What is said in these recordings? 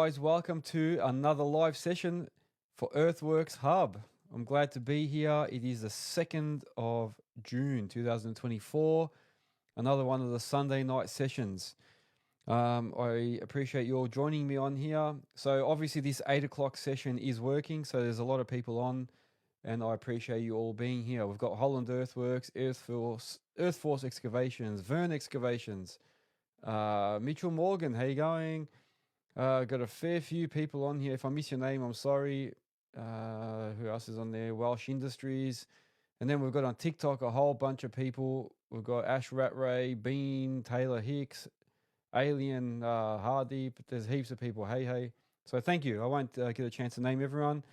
guys, welcome to another live session for Earthworks Hub. I'm glad to be here. It is the 2nd of June 2024, another one of the Sunday night sessions. I appreciate you all joining me on here. So obviously this 8 o'clock session is working, so there's a lot of people on, and I appreciate you all being here. We've got Holland Earthworks, Earthforce Excavations, Vern Excavations, Mitchell Morgan, how you going? Got a fair few people on here. If I miss your name, I'm sorry. Who else is on there? Welsh Industries. And then we've got on TikTok a whole bunch of people. We've got Ash Ratray, Bean, Taylor Hicks, Alien, Hardy. But there's heaps of people. Hey. So thank you. I won't get a chance to name everyone.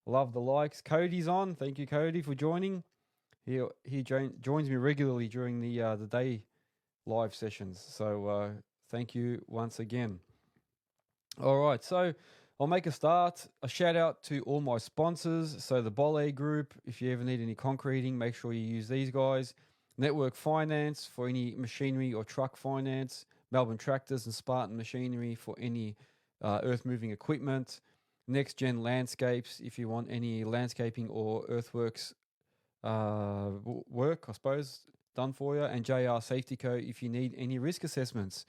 Love the likes. Cody's on. Thank you, Cody, for joining. He joins me regularly during the day live sessions. So thank you once again. All right, so I'll make a start. A shout out to all my sponsors. So the Bole Group, if you ever need any concreting, make sure you use these guys. Network Finance for any machinery or truck finance. Melbourne Tractors and Spartan Machinery for any earth moving equipment. Nexgen Landscapes if you want any landscaping or earthworks work, I suppose, done for you. And JR Safety Co if you need any risk assessments.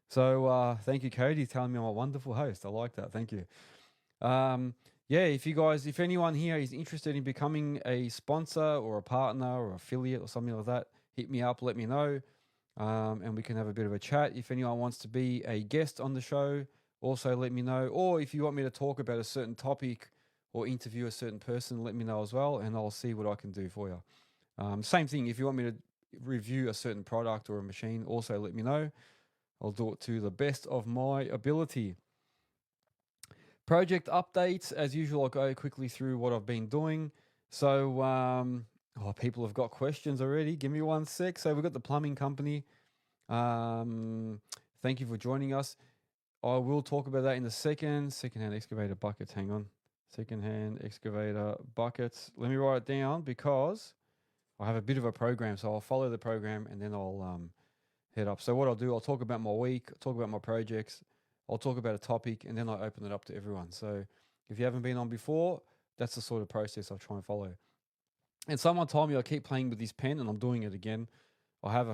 So thank you, Cody, telling me I'm a wonderful host. I like that. Thank you. If anyone here is interested in becoming a sponsor or a partner or affiliate or something like that, hit me up, let me know, and we can have a bit of a chat. If anyone wants to be a guest on the show, also let me know. Or if you want me to talk about a certain topic or interview a certain person, let me know as well, and I'll see what I can do for you. Same thing, if you want me to review a certain product or a machine, also let me know. I'll do it to the best of my ability. Project updates, as usual, I'll go quickly through what I've been doing. So, people have got questions already. Give me 1 sec. So we've got the plumbing company. Thank you for joining us. I will talk about that in a second. Secondhand excavator buckets, hang on. Secondhand excavator buckets. Let me write it down because I have a bit of a program. So I'll follow the program and then I'll head up. So what I'll do, I'll talk about my week, talk about my projects, I'll talk about a topic, and then I open it up to everyone. So if you haven't been on before, that's the sort of process I'll try and follow. And someone told me I keep playing with this pen, and I'm doing it again. I have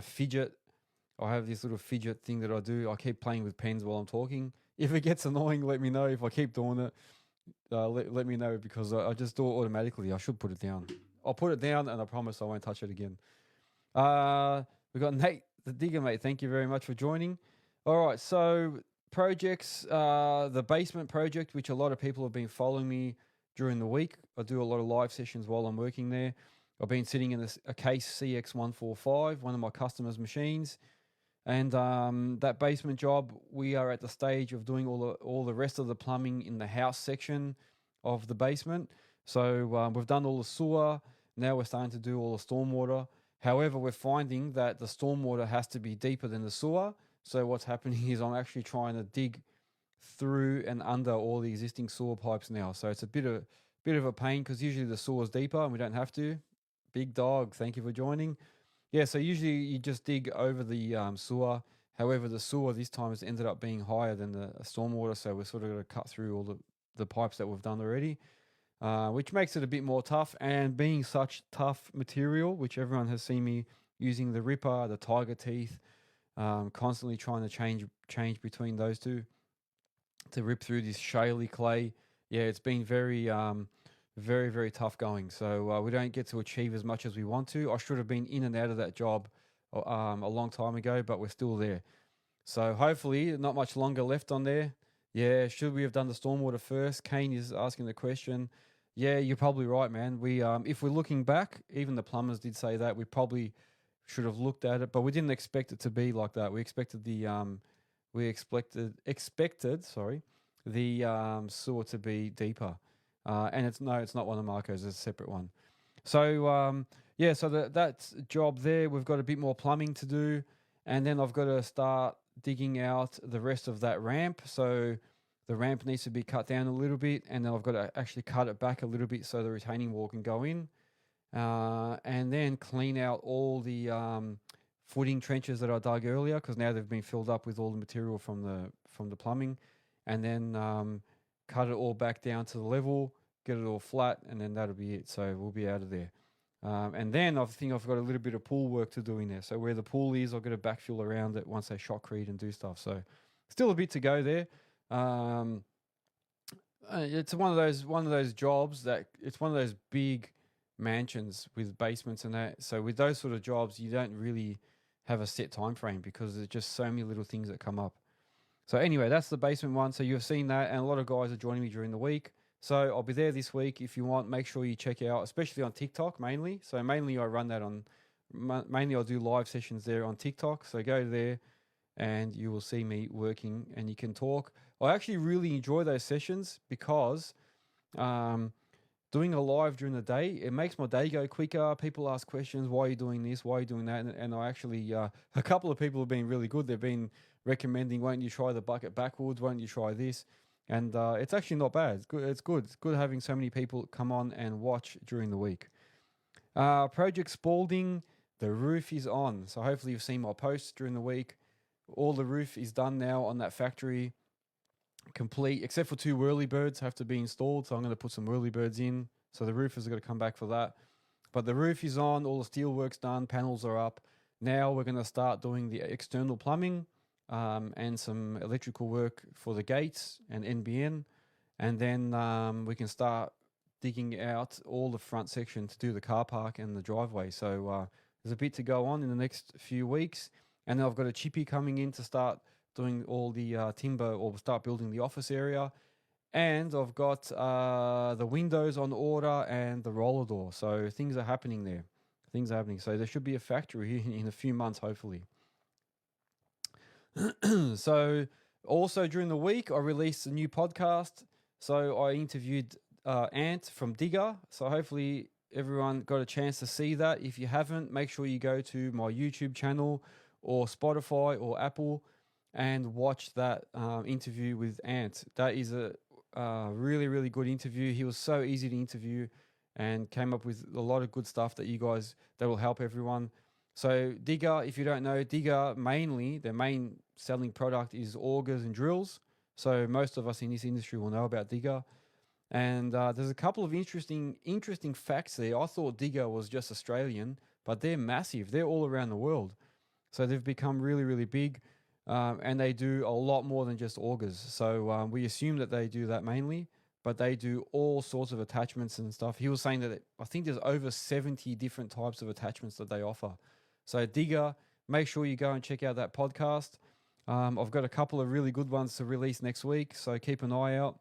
this little fidget thing that I do. I keep playing with pens while I'm talking. If it gets annoying, let me know. If I keep doing it, let me know, because I just do it automatically. I should put it down. I'll put it down, and I promise I won't touch it again. We've got Nate the Digger, mate. Thank you very much for joining. All right, so projects, the basement project, which a lot of people have been following me during the week. I do a lot of live sessions while I'm working there. I've been sitting in a case CX145, one of my customers' machines. And that basement job, we are at the stage of doing all the rest of the plumbing in the house section of the basement. So we've done all the sewer. Now we're starting to do all the stormwater. However, we're finding that the stormwater has to be deeper than the sewer. So what's happening is I'm actually trying to dig through and under all the existing sewer pipes now. So it's a bit of a pain because usually the sewer's deeper and we don't have to. Big dog, thank you for joining. Yeah, so usually you just dig over the sewer. However, the sewer this time has ended up being higher than the stormwater. So we're sort of going to cut through all the pipes that we've done already. Which makes it a bit more tough, and being such tough material, which everyone has seen me using the Ripper, the Tiger Teeth, constantly trying to change between those two to rip through this shaly clay. Yeah, it's been very, very tough going. So we don't get to achieve as much as we want to. I should have been in and out of that job a long time ago, but we're still there. So hopefully not much longer left on there. Yeah, should we have done the stormwater first? Kane is asking the question. Yeah, you're probably right, man. We, if we're looking back, even the plumbers did say that we probably should have looked at it, but we didn't expect it to be like that. We expected the sewer to be deeper, and it's not one of Marco's. It's a separate one. So so that's job there. We've got a bit more plumbing to do, and then I've got to start digging out the rest of that ramp. So the ramp needs to be cut down a little bit, and then I've got to actually cut it back a little bit so the retaining wall can go in, and then clean out all the footing trenches that I dug earlier, because now they've been filled up with all the material from the plumbing, and then cut it all back down to the level, get it all flat, and then that'll be it. So we'll be out of there. And then I think I've got a little bit of pool work to do in there. So where the pool is, I've got to backfill around it once they shotcrete and do stuff. So still a bit to go there. It's one of those jobs that it's one of those big mansions with basements and that. So with those sort of jobs, you don't really have a set time frame because there's just so many little things that come up. So anyway, that's the basement one. So you've seen that, and a lot of guys are joining me during the week. So I'll be there this week. If you want, make sure you check out, especially on TikTok mainly. So mainly I run that on, mainly I'll do live sessions there on TikTok. So go there and you will see me working and you can talk. I actually really enjoy those sessions because doing a live during the day, it makes my day go quicker. People ask questions, why are you doing this? Why are you doing that? And I actually, a couple of people have been really good. They've been recommending, why don't you try the bucket backwards? Why don't you try this? And it's actually not bad. It's good. It's good. It's good having so many people come on and watch during the week. Project Spalding, the roof is on. So hopefully you've seen my posts during the week. All the roof is done now on that factory. Complete, except for 2 whirly birds have to be installed. So I'm going to put some whirly birds in. So the roofers are going to come back for that. But the roof is on. All the steel work's done. Panels are up. Now we're going to start doing the external plumbing. And some electrical work for the gates and NBN. And then we can start digging out all the front section to do the car park and the driveway. So there's a bit to go on in the next few weeks. And then I've got a chippy coming in to start doing all the timber or start building the office area. And I've got the windows on order and the roller door. So things are happening there. Things are happening. So there should be a factory in a few months, hopefully. So also during the week, I released a new podcast. So I interviewed Ant from Digger. So hopefully everyone got a chance to see that. If you haven't, make sure you go to my YouTube channel or Spotify or Apple and watch that interview with Ant. That is a really, really good interview. He was so easy to interview and came up with a lot of good stuff that will help everyone. So Digger, if you don't know, Digger mainly, their main selling product is augers and drills. So most of us in this industry will know about Digger. And there's a couple of interesting facts there. I thought Digger was just Australian, but they're massive. They're all around the world. So they've become really, really big. And they do a lot more than just augers. So we assume that they do that mainly, but they do all sorts of attachments and stuff. He was saying that I think there's over 70 different types of attachments that they offer. So Digger, make sure you go and check out that podcast. I've got a couple of really good ones to release next week, so keep an eye out.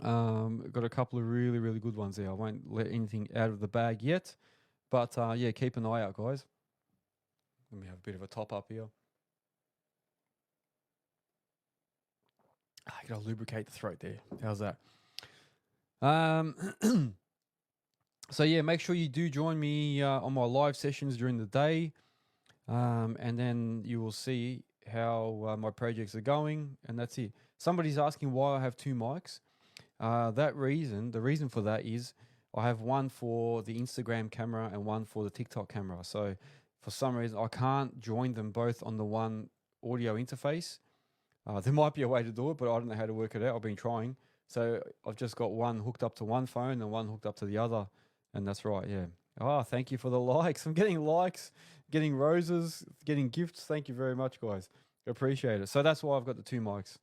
I've got a couple of really, really good ones there. I won't let anything out of the bag yet, but yeah, keep an eye out, guys. Let me have a bit of a top up here. I gotta lubricate the throat there. How's that? So yeah, make sure you do join me on my live sessions during the day, and then you will see how my projects are going, and that's it. Somebody's asking why I have 2 mics. The reason for that is I have one for the Instagram camera and one for the TikTok camera. So for some reason, I can't join them both on the one audio interface. There might be a way to do it, but I don't know how to work it out. I've been trying. So I've just got one hooked up to one phone and one hooked up to the other. And that's right, yeah. Oh, thank you for the likes. I'm getting likes, getting roses, getting gifts. Thank you very much, guys. Appreciate it. So that's why I've got the 2 mics.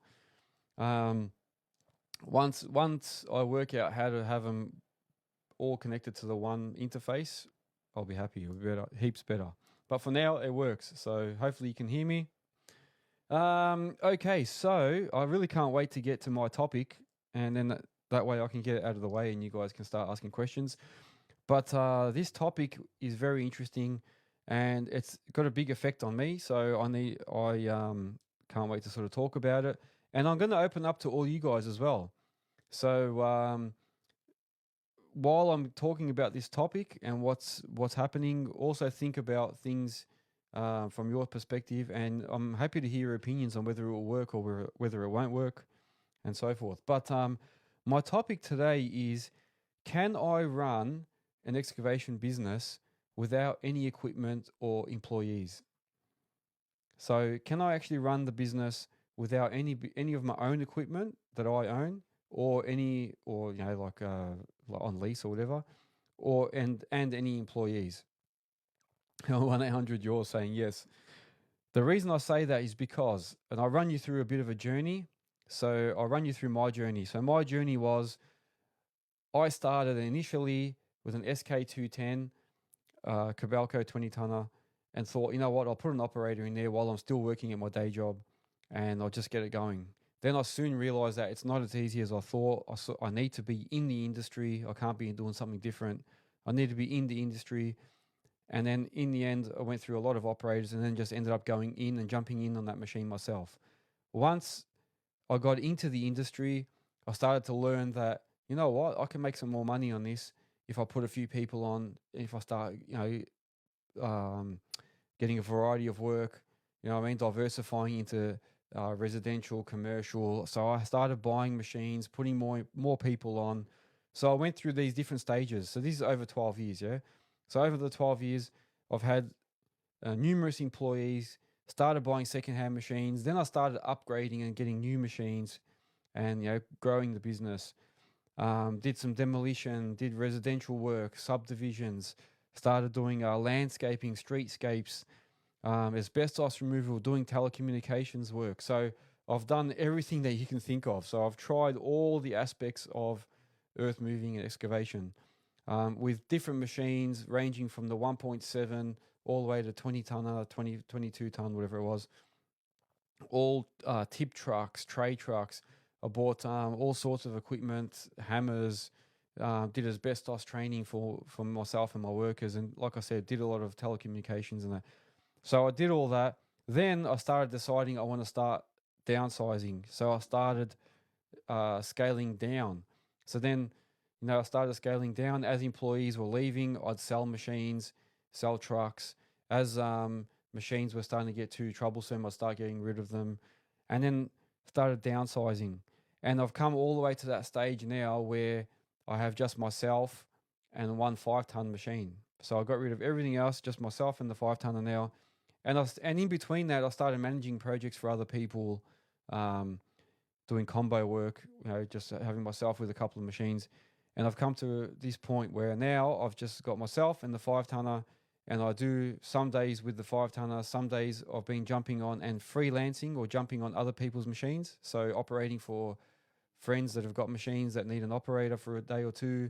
Once I work out how to have them all connected to the one interface, I'll be happy. It'll be better, heaps better. But for now, it works. So hopefully you can hear me. Okay, so I really can't wait to get to my topic, and then that way I can get it out of the way and you guys can start asking questions. But this topic is very interesting, and it's got a big effect on me. So I can't wait to sort of talk about it, and I'm going to open up to all you guys as well. So while I'm talking about this topic and what's happening, also think about things from your perspective, and I'm happy to hear your opinions on whether it will work or whether it won't work, and so forth. But my topic today is: can I run an excavation business without any equipment or employees? So can I actually run the business without any of my own equipment that I own, or like on lease or whatever, or and any employees. 1-800 you're saying yes. The reason I say that is because, and I'll run you through a bit of a journey. So I'll run you through my journey. So my journey was, I started initially with an SK210 Cabalco 20 tonner, and thought, you know what, I'll put an operator in there while I'm still working at my day job, and I'll just get it going. Then I soon realized that it's not as easy as I thought. I need to be in the industry. I can't be doing something different. I need to be in the industry. And then in the end, I went through a lot of operators and then just ended up going in and jumping in on that machine myself. Once I got into the industry, I started to learn that, you know what, I can make some more money on this if I put a few people on, if I start, getting a variety of work, diversifying into residential, commercial. So I started buying machines, putting more people on. So I went through these different stages. So this is over 12 years, yeah? So over the 12 years, I've had numerous employees, started buying secondhand machines. Then I started upgrading and getting new machines and, growing the business. Did some demolition, did residential work, subdivisions, started doing landscaping, streetscapes, asbestos removal, doing telecommunications work. So I've done everything that you can think of. So I've tried all the aspects of earth moving and excavation, with different machines ranging from the 1.7 all the way to 20 tonner, 22 ton, whatever it was. All tip trucks, tray trucks. I bought all sorts of equipment, hammers, did asbestos training for myself and my workers. And like I said, did a lot of telecommunications and that. So I did all that. Then I started deciding I want to start downsizing. So I started scaling down. So then, I started scaling down. As employees were leaving, I'd sell machines, sell trucks. As machines were starting to get too troublesome, I'd start getting rid of them. And then started downsizing. And I've come all the way to that stage now where I have just myself and one 5-ton machine. So I got rid of everything else, just myself and the 5-tonner now. And in between that, I started managing projects for other people, doing combo work, just having myself with a couple of machines. And I've come to this point where now I've just got myself and the 5-tonner, and I do some days with the 5-tonner, some days I've been jumping on and freelancing or jumping on other people's machines. So operating for friends that have got machines that need an operator for a day or two,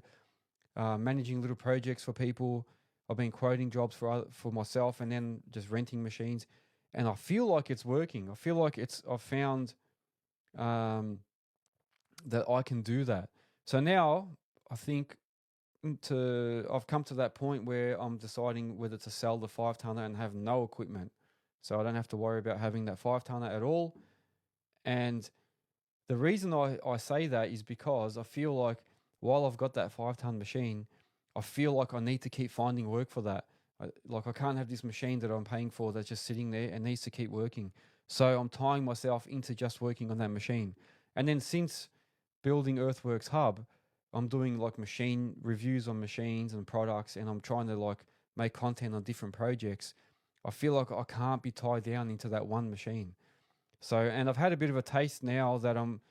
managing little projects for people. I've been quoting jobs for myself and then just renting machines. And I feel like it's working. I feel like I've found that I can do that. So now I think I've come to that point where I'm deciding whether to sell the 5-tonner and have no equipment. So I don't have to worry about having that 5-tonner at all. And the reason I say that is because I feel like while I've got that 5-ton machine, I feel like I need to keep finding work for that. I can't have this machine that I'm paying for that's just sitting there and needs to keep working. So I'm tying myself into just working on that machine. And then since building Earthworks Hub, I'm doing like machine reviews on machines and products, and I'm trying to make content on different projects. I feel like I can't be tied down into that one machine. So, and I've had a bit of a taste now that I'm,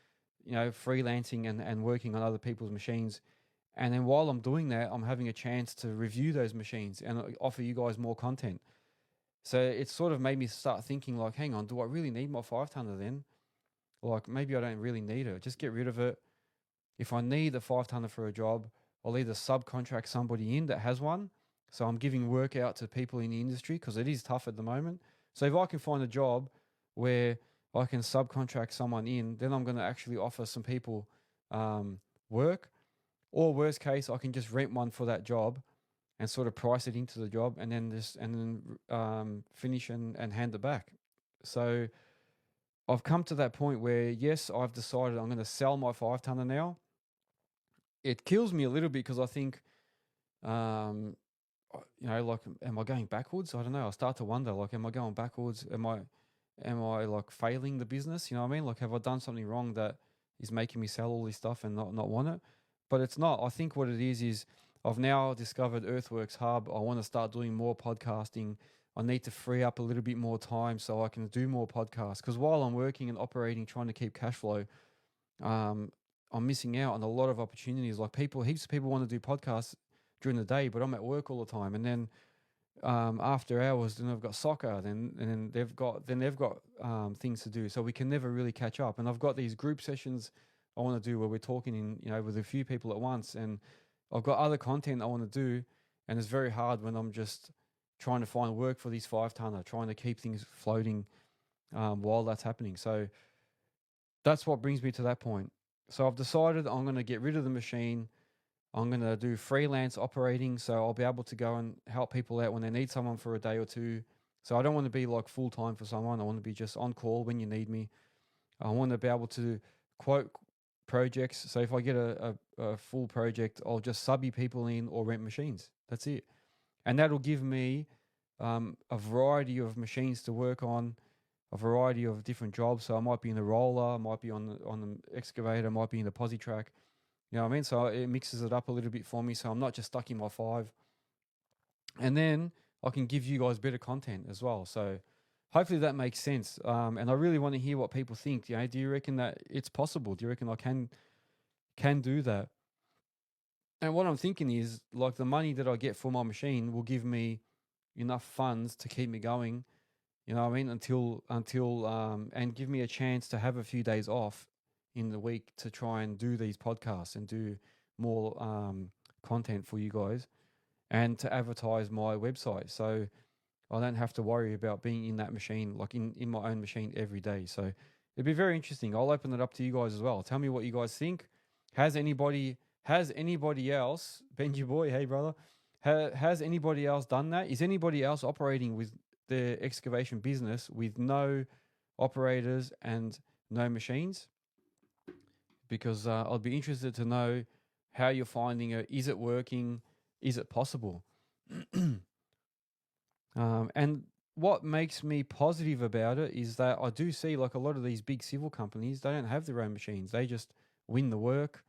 freelancing and working on other people's machines. And then while I'm doing that, I'm having a chance to review those machines and offer you guys more content. So it's sort of made me start thinking like, hang on, do I really need my 5-tonner then? Like maybe I don't really need it. Just get rid of it. If I need a 5-tonner for a job, I'll either subcontract somebody in that has one. So I'm giving work out to people in the industry because it is tough at the moment. So if I can find a job where I can subcontract someone in, then I'm going to actually offer some people work. Or worst case, I can just rent one for that job and sort of price it into the job and then finish and hand it back. So I've come to that point where, yes, I've decided I'm going to sell my 5-tonner now. It kills me a little bit because I think, am I going backwards? I don't know. I start to wonder, am I going backwards? Am I failing the business? You know what I mean? Have I done something wrong that is making me sell all this stuff and not want it? But it's not. I think what it is I've now discovered Earthworks Hub. I want to start doing more podcasting. I need to free up a little bit more time so I can do more podcasts. Because while I'm working and operating, trying to keep cash flow, I'm missing out on a lot of opportunities. Like heaps of people want to do podcasts during the day, but I'm at work all the time. And then after hours, then I've got soccer, then they've got things to do. So we can never really catch up. And I've got these group sessions I want to do where we're talking with a few people at once, and I've got other content I want to do, and it's very hard when I'm just trying to find work for these 5-tonner, trying to keep things floating while that's happening. So that's what brings me to that point. So I've decided I'm going to get rid of the machine. I'm going to do freelance operating, so I'll be able to go and help people out when they need someone for a day or two. So I don't want to be like full time for someone. I want to be just on call when you need me. I want to be able to quote projects. So if I get a full project, I'll just sub people in or rent machines. That's it. And that'll give me a variety of machines to work on, a variety of different jobs. So I might be in the roller, I might be on the excavator, I might be in the posi track. You know what I mean? So it mixes it up a little bit for me. So I'm not just stuck in my 5. And then I can give you guys better content as well. So hopefully that makes sense. And I really want to hear what people think. You know, do you reckon that it's possible? Do you reckon I can do that? And what I'm thinking is, like, the money that I get for my machine will give me enough funds to keep me going. You know what I mean? Until and give me a chance to have a few days off in the week to try and do these podcasts and do more content for you guys, and to advertise my website. So I don't have to worry about being in that machine, like in my own machine every day. So it'd be very interesting. I'll open it up to you guys as well. Tell me what you guys think. Has anybody else, Benji boy, hey brother, has anybody else done that? Is anybody else operating with their excavation business with no operators and no machines? Because I'd be interested to know how you're finding it. Is it working? Is it possible? And what makes me positive about it is that I do see, like, a lot of these big civil companies, they don't have their own machines. They just win the work,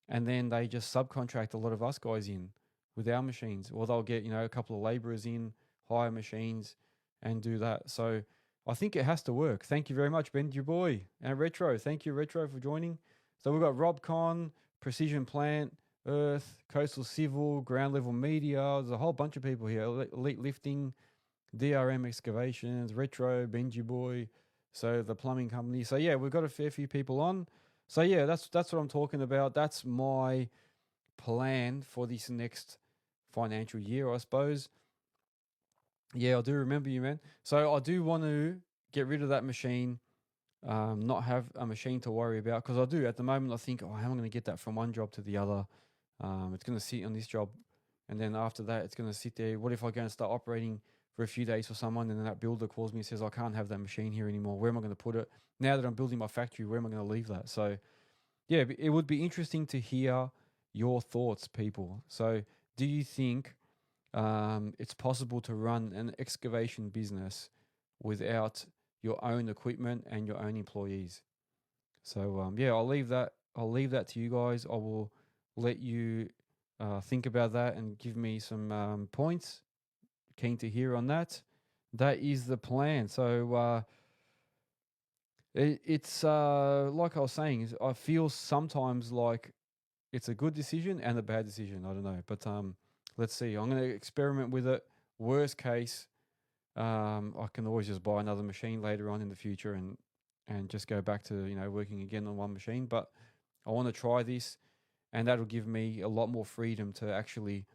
and then they just subcontract a lot of us guys in with our machines. Or they'll get, a couple of laborers in, hire machines, and do that. So I think it has to work. Thank you very much, Ben, your boy. And Retro, thank you, Retro, for joining. So we've got Robcon, Precision Plant, Earth, Coastal Civil, Ground Level Media. There's a whole bunch of people here. Elite Lifting, DRM Excavations, Retro, Benji Boy, so the plumbing company. So yeah, we've got a fair few people on. So yeah, that's what I'm talking about. That's my plan for this next financial year, I suppose. Yeah, I do remember you, man. So I do want to get rid of that machine, not have a machine to worry about, because I do at the moment. I think, how am I going to get that from one job to the other? It's going to sit on this job, and then after that, it's going to sit there. What if I go and start operating for a few days for someone, and then that builder calls me and says, I can't have that machine here anymore. Where am I going to put it? Now that I'm building my factory, where am I going to leave that? So yeah, it would be interesting to hear your thoughts, people. So do you think it's possible to run an excavation business without your own equipment and your own employees? So yeah, I'll leave that to you guys. I will let you think about that and give me some points. Keen to hear on that. That is the plan. So it's like I was saying, I feel sometimes like it's a good decision and a bad decision. I don't know, but let's see. I'm going to experiment with it. Worst case, I can always just buy another machine later on in the future and just go back to working again on one machine. But I want to try this, and that'll give me a lot more freedom to actually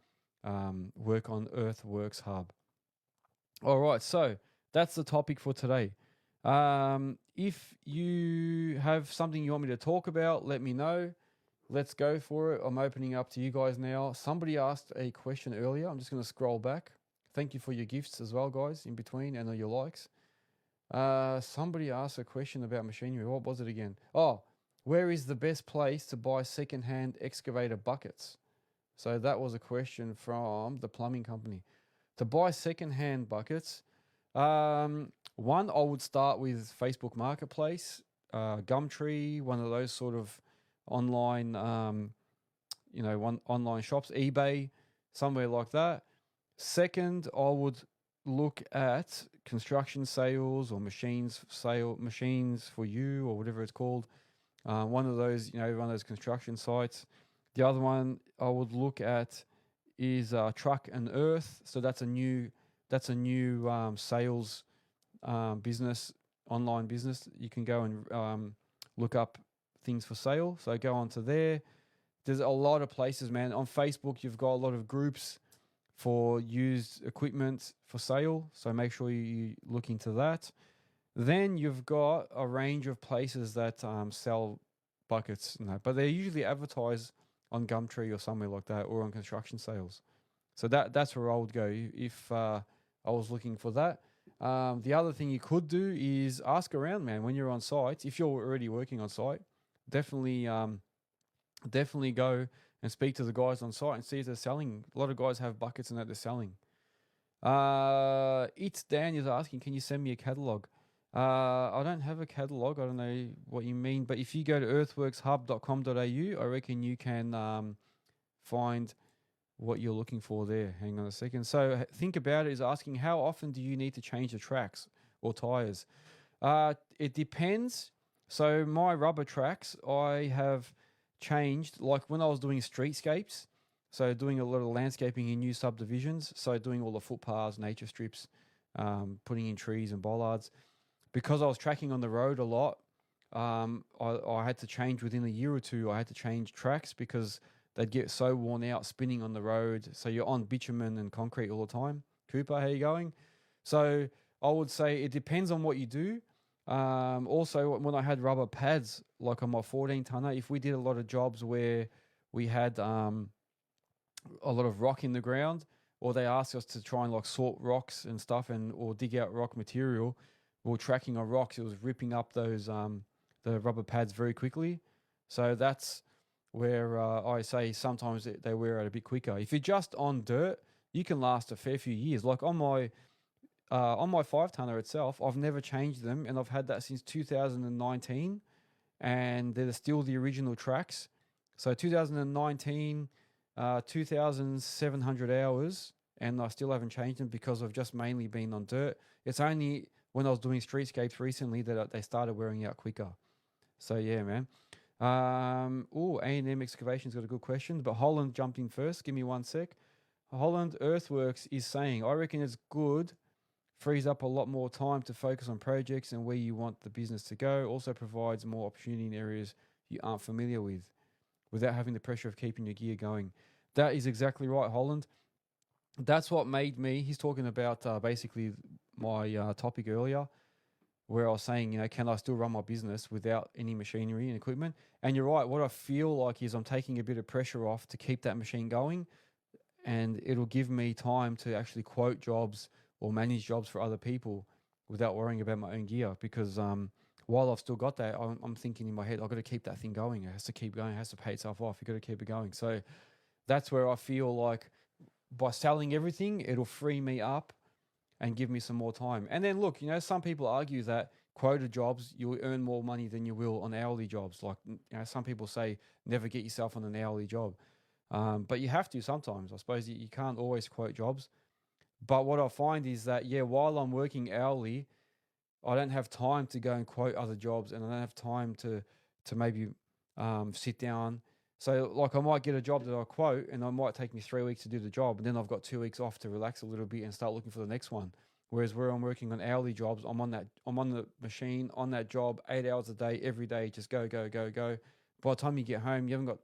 work on Earthworks Hub. All right, so that's the topic for today. If you have something you want me to talk about, let me know. Let's go for it. I'm opening up to you guys now. Somebody asked a question earlier. I'm just going to scroll back. Thank you for your gifts as well, guys, in between, and your likes. Somebody asked a question about machinery. What was it again? Oh, where is the best place to buy secondhand excavator buckets? So that was a question from the plumbing company. To buy secondhand buckets, one, I would start with Facebook Marketplace, Gumtree, one of those sort of online, online shops, eBay, somewhere like that. Second, I would look at construction sales or machines for you or whatever it's called. One of those, one of those construction sites. The other one I would look at is Truck and Earth. So that's a new sales business, online business. You can go and look up things for sale. So go onto there. There's a lot of places, man. On Facebook, you've got a lot of groups for used equipment for sale. So make sure you look into that. Then you've got a range of places that sell buckets, but they're usually advertised on Gumtree or somewhere like that, or on construction sales. So that's where I would go if I was looking for that. The other thing you could do is ask around, man, when you're on site. If you're already working on site, definitely go and speak to the guys on site and see if they're selling. A lot of guys have buckets and that they're selling. It's Dan is asking, can you send me a catalog? I don't have a catalog. I don't know what you mean, but if you go to earthworkshub.com.au, I reckon you can find what you're looking for there. Hang on a second. So think about it, is asking how often do you need to change the tracks or tires? It depends. So my rubber tracks, I have changed, like when I was doing streetscapes, so doing a lot of landscaping in new subdivisions, so doing all the footpaths, nature strips, putting in trees and bollards. Because I was tracking on the road a lot, I had to change within a year or two. I had to change tracks because they'd get so worn out spinning on the road. So you're on bitumen and concrete all the time. Cooper, how you going? So I would say it depends on what you do. Also, when I had rubber pads, like on my 14 tonner, if we did a lot of jobs where we had a lot of rock in the ground, or they asked us to try and like sort rocks and stuff or dig out rock material, we were tracking on rocks. It was ripping up those the rubber pads very quickly. So that's where I say sometimes they wear out a bit quicker. If you're just on dirt, you can last a fair few years. Like on my 5-tonner itself, I've never changed them, and I've had that since 2019, and they're still the original tracks. So 2019, 2,700 hours, and I still haven't changed them because I've just mainly been on dirt. It's only when I was doing streetscapes recently that they started wearing out quicker. So yeah, man. A&M Excavation's got a good question, but Holland jumped in first. Give me 1 sec. Holland Earthworks is saying, I reckon it's good. Frees up a lot more time to focus on projects and where you want the business to go. Also provides more opportunity in areas you aren't familiar with without having the pressure of keeping your gear going. That is exactly right, Holland. That's what made me, he's talking about basically my topic earlier, where I was saying, can I still run my business without any machinery and equipment? And you're right, what I feel like is I'm taking a bit of pressure off to keep that machine going, and it'll give me time to actually quote jobs or manage jobs for other people without worrying about my own gear. Because while I've still got that, I'm thinking in my head, I've got to keep that thing going. It has to keep going. It has to pay itself off. You've got to keep it going. So that's where I feel like by selling everything, it'll free me up and give me some more time. And then look, some people argue that quota jobs, you'll earn more money than you will on hourly jobs. Like, some people say never get yourself on an hourly job. But you have to sometimes. I suppose you can't always quote jobs. But what I find is that, while I'm working hourly, I don't have time to go and quote other jobs, and I don't have time to maybe sit down. So like I might get a job that I quote, and it might take me 3 weeks to do the job, and then I've got 2 weeks off to relax a little bit and start looking for the next one. Whereas where I'm working on hourly jobs, I'm on the machine, on that job, 8 hours a day, every day, just go, go, go, go. By the time you get home, you haven't got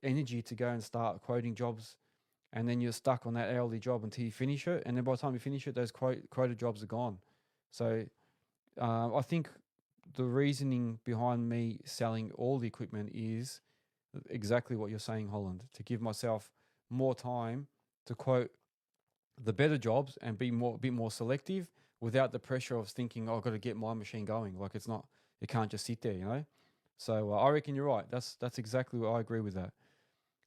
energy to go and start quoting jobs, and then you're stuck on that hourly job until you finish it. And then by the time you finish it, those quota jobs are gone. So I think the reasoning behind me selling all the equipment is exactly what you're saying, Holland, to give myself more time to quote the better jobs and be a bit more selective without the pressure of thinking, I've got to get my machine going. Like it can't just sit there, So I reckon you're right. That's exactly what I agree with that.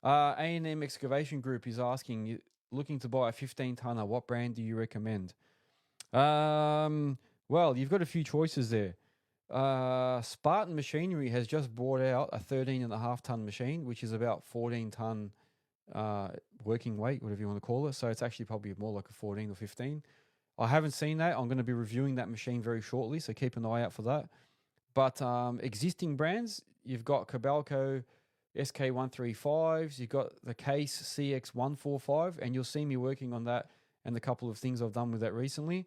A&M Excavation Group is asking, looking to buy a 15-tonner, what brand do you recommend? Well, you've got a few choices there. Spartan Machinery has just bought out a 13.5-ton machine, which is about 14-ton working weight, whatever you want to call it. So it's actually probably more like a 14 or 15. I haven't seen that. I'm going to be reviewing that machine very shortly, so keep an eye out for that. But existing brands, you've got Kobelco SK135s, you've got the Case CX145, and you'll see me working on that and a couple of things I've done with that recently.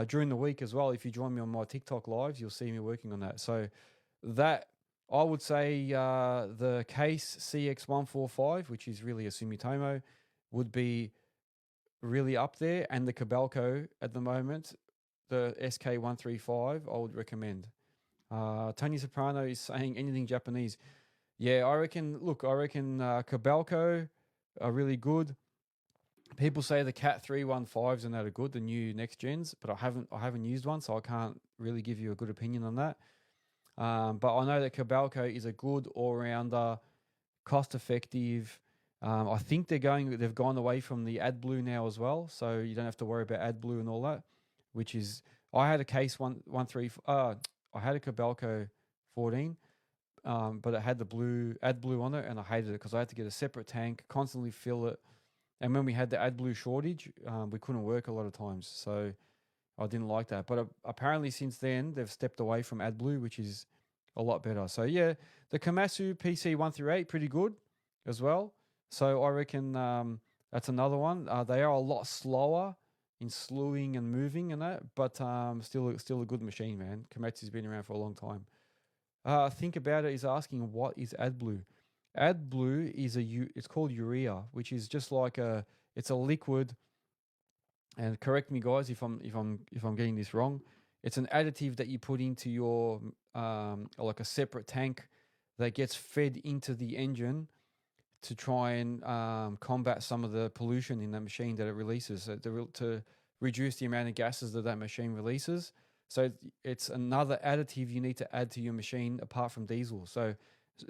During the week as well, if you join me on my TikTok lives, you'll see me working on that. So that, I would say the Case CX145, which is really a Sumitomo, would be really up there. And the Kobelco at the moment, the SK135, I would recommend. Tony Soprano is saying anything Japanese. Yeah, I reckon Kobelco are really good. People say the Cat 315s are not a good, the new Nexgens, but I haven't used one, so I can't really give you a good opinion on that. But I know that Kobelco is a good all-rounder, cost-effective. I think they've gone away from the AdBlue now as well, so you don't have to worry about AdBlue and all that. Which is, I had a Case I had a Kobelco 14, but it had the AdBlue on it, and I hated it because I had to get a separate tank, constantly fill it. And when we had the AdBlue shortage, we couldn't work a lot of times, so I didn't like that. But apparently since then, they've stepped away from AdBlue, which is a lot better. So yeah, the Komatsu PC 1 through 8, pretty good as well. So I reckon that's another one. They are a lot slower in slewing and moving and that, but still a good machine, man. Komatsu's been around for a long time. Think About It is asking, what is AdBlue? AdBlue is it's called urea, which is just like it's a liquid. And correct me, guys, if I'm getting this wrong. It's an additive that you put into your like a separate tank that gets fed into the engine to try and combat some of the pollution in that machine that it releases, to reduce the amount of gases that machine releases. So it's another additive you need to add to your machine apart from diesel. So,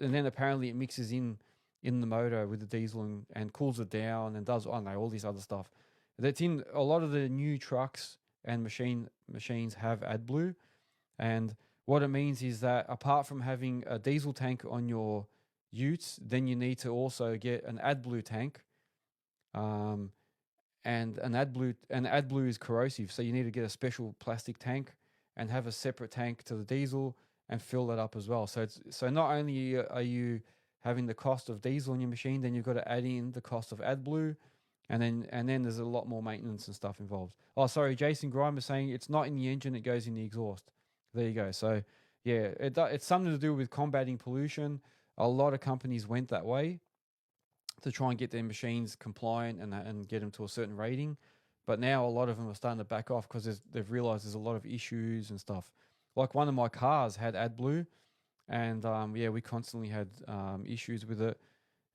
and then apparently it mixes in the motor with the diesel and cools it down and does, I don't know, all this other stuff. That's in a lot of the new trucks and machines have AdBlue. And what it means is that apart from having a diesel tank on your utes, then you need to also get an AdBlue tank. And an AdBlue is corrosive, so you need to get a special plastic tank and have a separate tank to the diesel and fill that up as well. So not only are you having the cost of diesel in your machine, then you've got to add in the cost of AdBlue, and then there's a lot more maintenance and stuff involved. Oh, sorry, Jason Grime is saying it's not in the engine; it goes in the exhaust. There you go. So yeah, it's something to do with combating pollution. A lot of companies went that way to try and get their machines compliant and get them to a certain rating. But now a lot of them are starting to back off because they've realized there's a lot of issues and stuff. Like one of my cars had AdBlue, and we constantly had issues with it,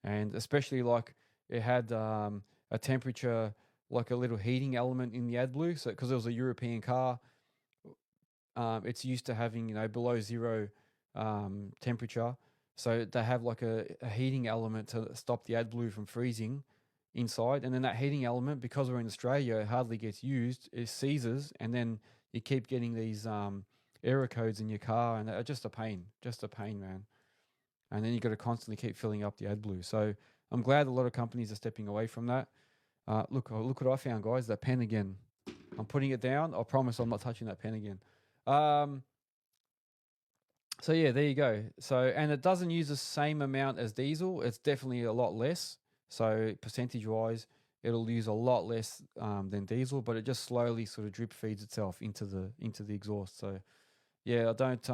and especially like it had a temperature, like a little heating element in the AdBlue. So because it was a European car, it's used to having below zero temperature. So they have like a heating element to stop the AdBlue from freezing inside. And then that heating element, because we're in Australia, it hardly gets used. It seizes, and then you keep getting these error codes in your car, and they're just a pain, man. And then you got to constantly keep filling up the AdBlue. So I'm glad a lot of companies are stepping away from that. Look what I found, guys, that pen again. I'm putting it down. I promise I'm not touching that pen again. So yeah, there you go. So, and it doesn't use the same amount as diesel. It's definitely a lot less. So percentage wise, it'll use a lot less than diesel, but it just slowly sort of drip feeds itself into the exhaust. So yeah, I don't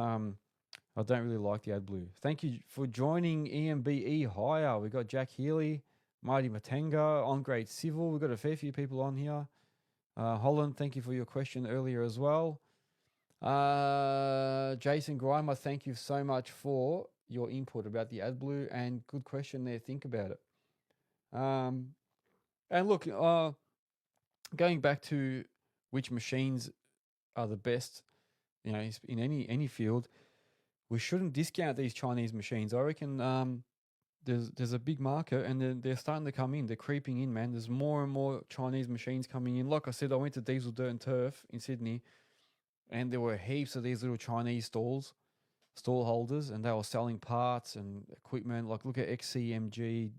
really like the AdBlue. Thank you for joining EMBE Hire. We got Jack Healy, Marty Matenga, On Grade Civil. We've got a fair few people on here. Holland, thank you for your question earlier as well. Jason Grimer, thank you so much for your input about the AdBlue, and good question there. Think about it. And look, going back to which machines are the best, in any field, we shouldn't discount these Chinese machines. I reckon there's a big market, and they're starting to come in. They're creeping in, man. There's more and more Chinese machines coming in. Like I said, I went to Diesel Dirt and Turf in Sydney, and there were heaps of these little Chinese stall holders, and they were selling parts and equipment. Like look at XCMG,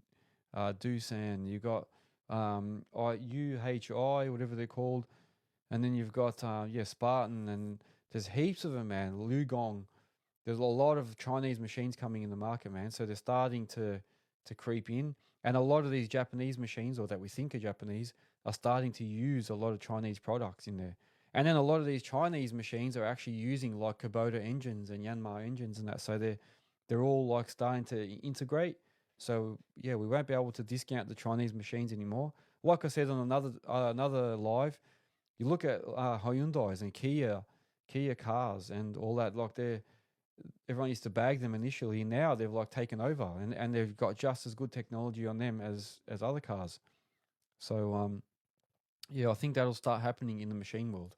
Doosan. You got UHI, whatever they're called. And then you've got Spartan, and there's heaps of them, man. Lugong. There's a lot of Chinese machines coming in the market, man. So they're starting to creep in, and a lot of these Japanese machines, or that we think are Japanese, are starting to use a lot of Chinese products in there. And then a lot of these Chinese machines are actually using like Kubota engines and Yanmar engines and that. So they're all like starting to integrate. So yeah, we won't be able to discount the Chinese machines anymore. Like I said on another live, you look at Hyundai's and Kia cars and all that. Like everyone used to bag them initially. Now they've like taken over, and they've got just as good technology on them as other cars. So yeah, I think that'll start happening in the machine world.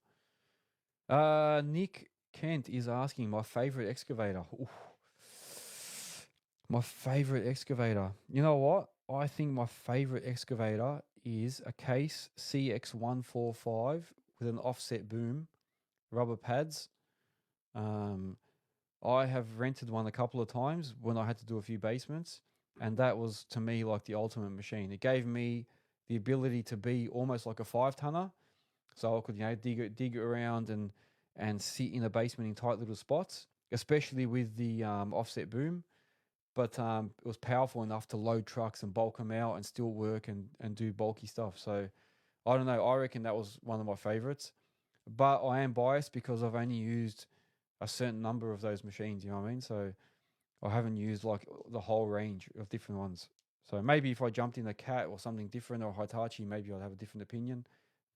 Nick Kent is asking my favorite excavator. Oof. My favorite excavator. You know what? I think my favorite excavator is a Case CX145 with an offset boom, rubber pads. Um, I have rented one a couple of times when I had to do a few basements, and that was to me like the ultimate machine. It gave me the ability to be almost like a 5 tonner, so I could dig around and sit in a basement in tight little spots, especially with the offset boom. But it was powerful enough to load trucks and bulk them out and still work and do bulky stuff. So I don't know. I reckon that was one of my favorites. But I am biased because I've only used a certain number of those machines. You know what I mean? So I haven't used like the whole range of different ones. So maybe if I jumped in a Cat or something different or Hitachi, maybe I'd have a different opinion.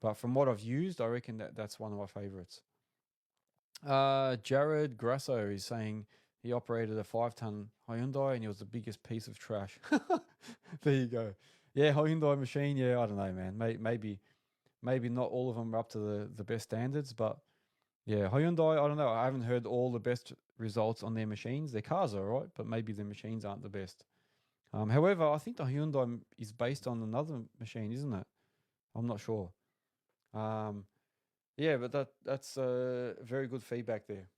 But from what I've used, I reckon that's one of my favorites. Jared Grasso is saying he operated a 5 ton Hyundai and it was the biggest piece of trash. There you go. Yeah, Hyundai machine. Yeah, I don't know, man. Maybe not all of them are up to the best standards, but yeah, Hyundai. I don't know. I haven't heard all the best results on their machines. Their cars are all right, but maybe their machines aren't the best. However, I think the Hyundai is based on another machine, isn't it? I'm not sure. Um, yeah, but that's very good feedback there.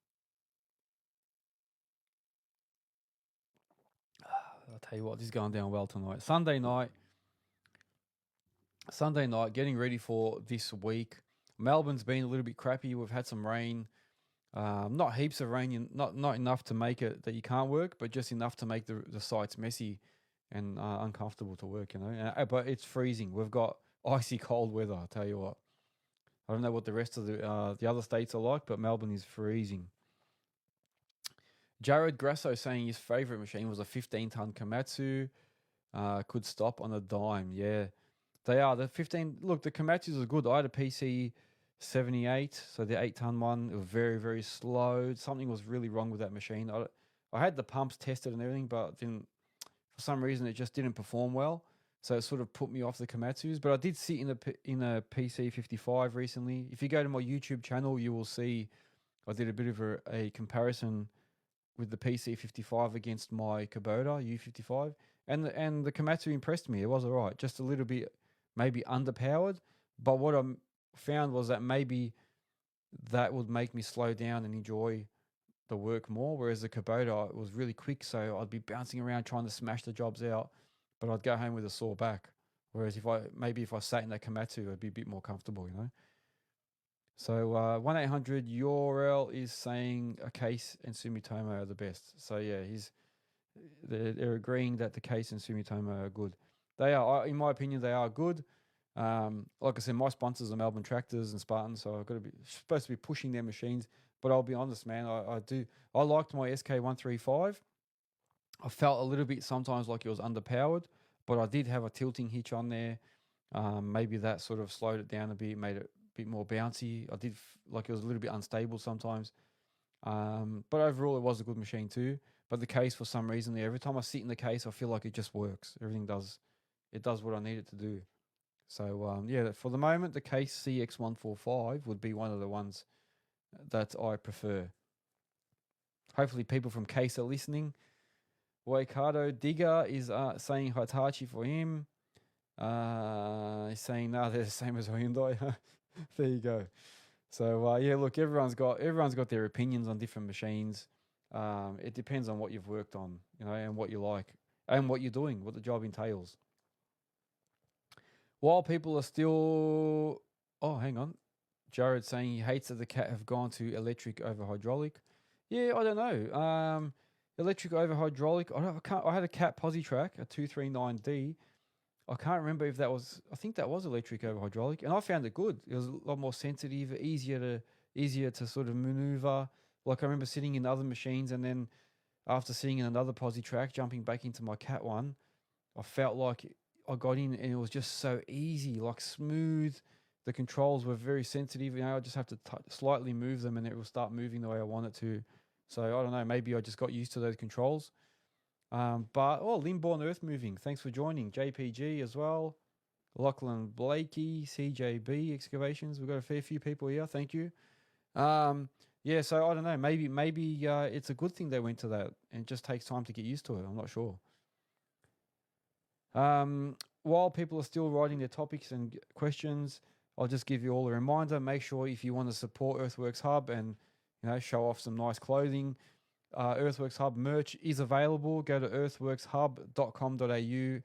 I'll tell you what, this is going down well tonight. Sunday night, getting ready for this week. Melbourne's been a little bit crappy. We've had some rain, not heaps of rain, not enough to make it that you can't work, but just enough to make the sites messy and uncomfortable to work. But it's freezing. We've got icy cold weather. I'll tell you what. I don't know what the rest of the other states are like, but Melbourne is freezing. Jared Grasso saying his favorite machine was a 15-ton Komatsu. Could stop on a dime. Yeah, they are. The 15. Look, the Komatsus are good. I had a PC 78, so the 8-ton one. It was very, very slow. Something was really wrong with that machine. I had the pumps tested and everything, but didn't. For some reason, it just didn't perform well. So it sort of put me off the Komatsus. But I did sit in a PC 55 recently. If you go to my YouTube channel, you will see I did a bit of a comparison with the PC 55 against my Kubota U55, and the Komatsu impressed me. It was all right, just a little bit maybe underpowered. But what I found was that maybe that would make me slow down and enjoy the work more. Whereas the Kubota was really quick, so I'd be bouncing around trying to smash the jobs out, but I'd go home with a sore back. Whereas if I sat in that Komatsu, I'd be a bit more comfortable. So 1-800 URL is saying a Case and Sumitomo are the best. So yeah, they're agreeing that the Case and Sumitomo are good. They are, in my opinion, they are good. Like I said, my sponsors are Melbourne Tractors and Spartan, so I've got to be supposed to be pushing their machines. But I'll be honest, man, I liked my SK135. I felt a little bit sometimes like it was underpowered, but I did have a tilting hitch on there. Maybe that sort of slowed it down a bit, made it a bit more bouncy. I did like it was a little bit unstable sometimes. But overall, it was a good machine too. But the Case, for some reason, every time I sit in the Case, I feel like it just works. It does what I need it to do. So yeah, for the moment, the Case CX145 would be one of the ones that I prefer. Hopefully, people from Case are listening. Waikato Digger is saying Hitachi for him. He's saying no, they're the same as Hyundai. There you go. So yeah, look, everyone's got their opinions on different machines. It depends on what you've worked on, and what you like, and what you're doing, what the job entails. While people are still, oh, hang on, Jared saying he hates that the cat have gone to electric over hydraulic. Yeah, I don't know. Electric over hydraulic. I had a cat posi track, a 239D. I can't remember if that was. I think that was electric over hydraulic, and I found it good. It was a lot more sensitive, easier to sort of maneuver. Like I remember sitting in other machines, and then after seeing in another posi track, jumping back into my cat one, I felt like I got in, and it was just so easy, like smooth. The controls were very sensitive. I just have to slightly move them, and it will start moving the way I want it to. So I don't know. Maybe I just got used to those controls. Limborn Earth Moving, thanks for joining. JPG as well. Lachlan Blakey, CJB Excavations. We've got a fair few people here. Thank you. So I don't know. Maybe it's a good thing they went to that, and it just takes time to get used to it. I'm not sure. While people are still writing their topics and questions, I'll just give you all a reminder. Make sure if you want to support Earthworks Hub and show off some nice clothing, Earthworks Hub merch is available. Go to earthworkshub.com.au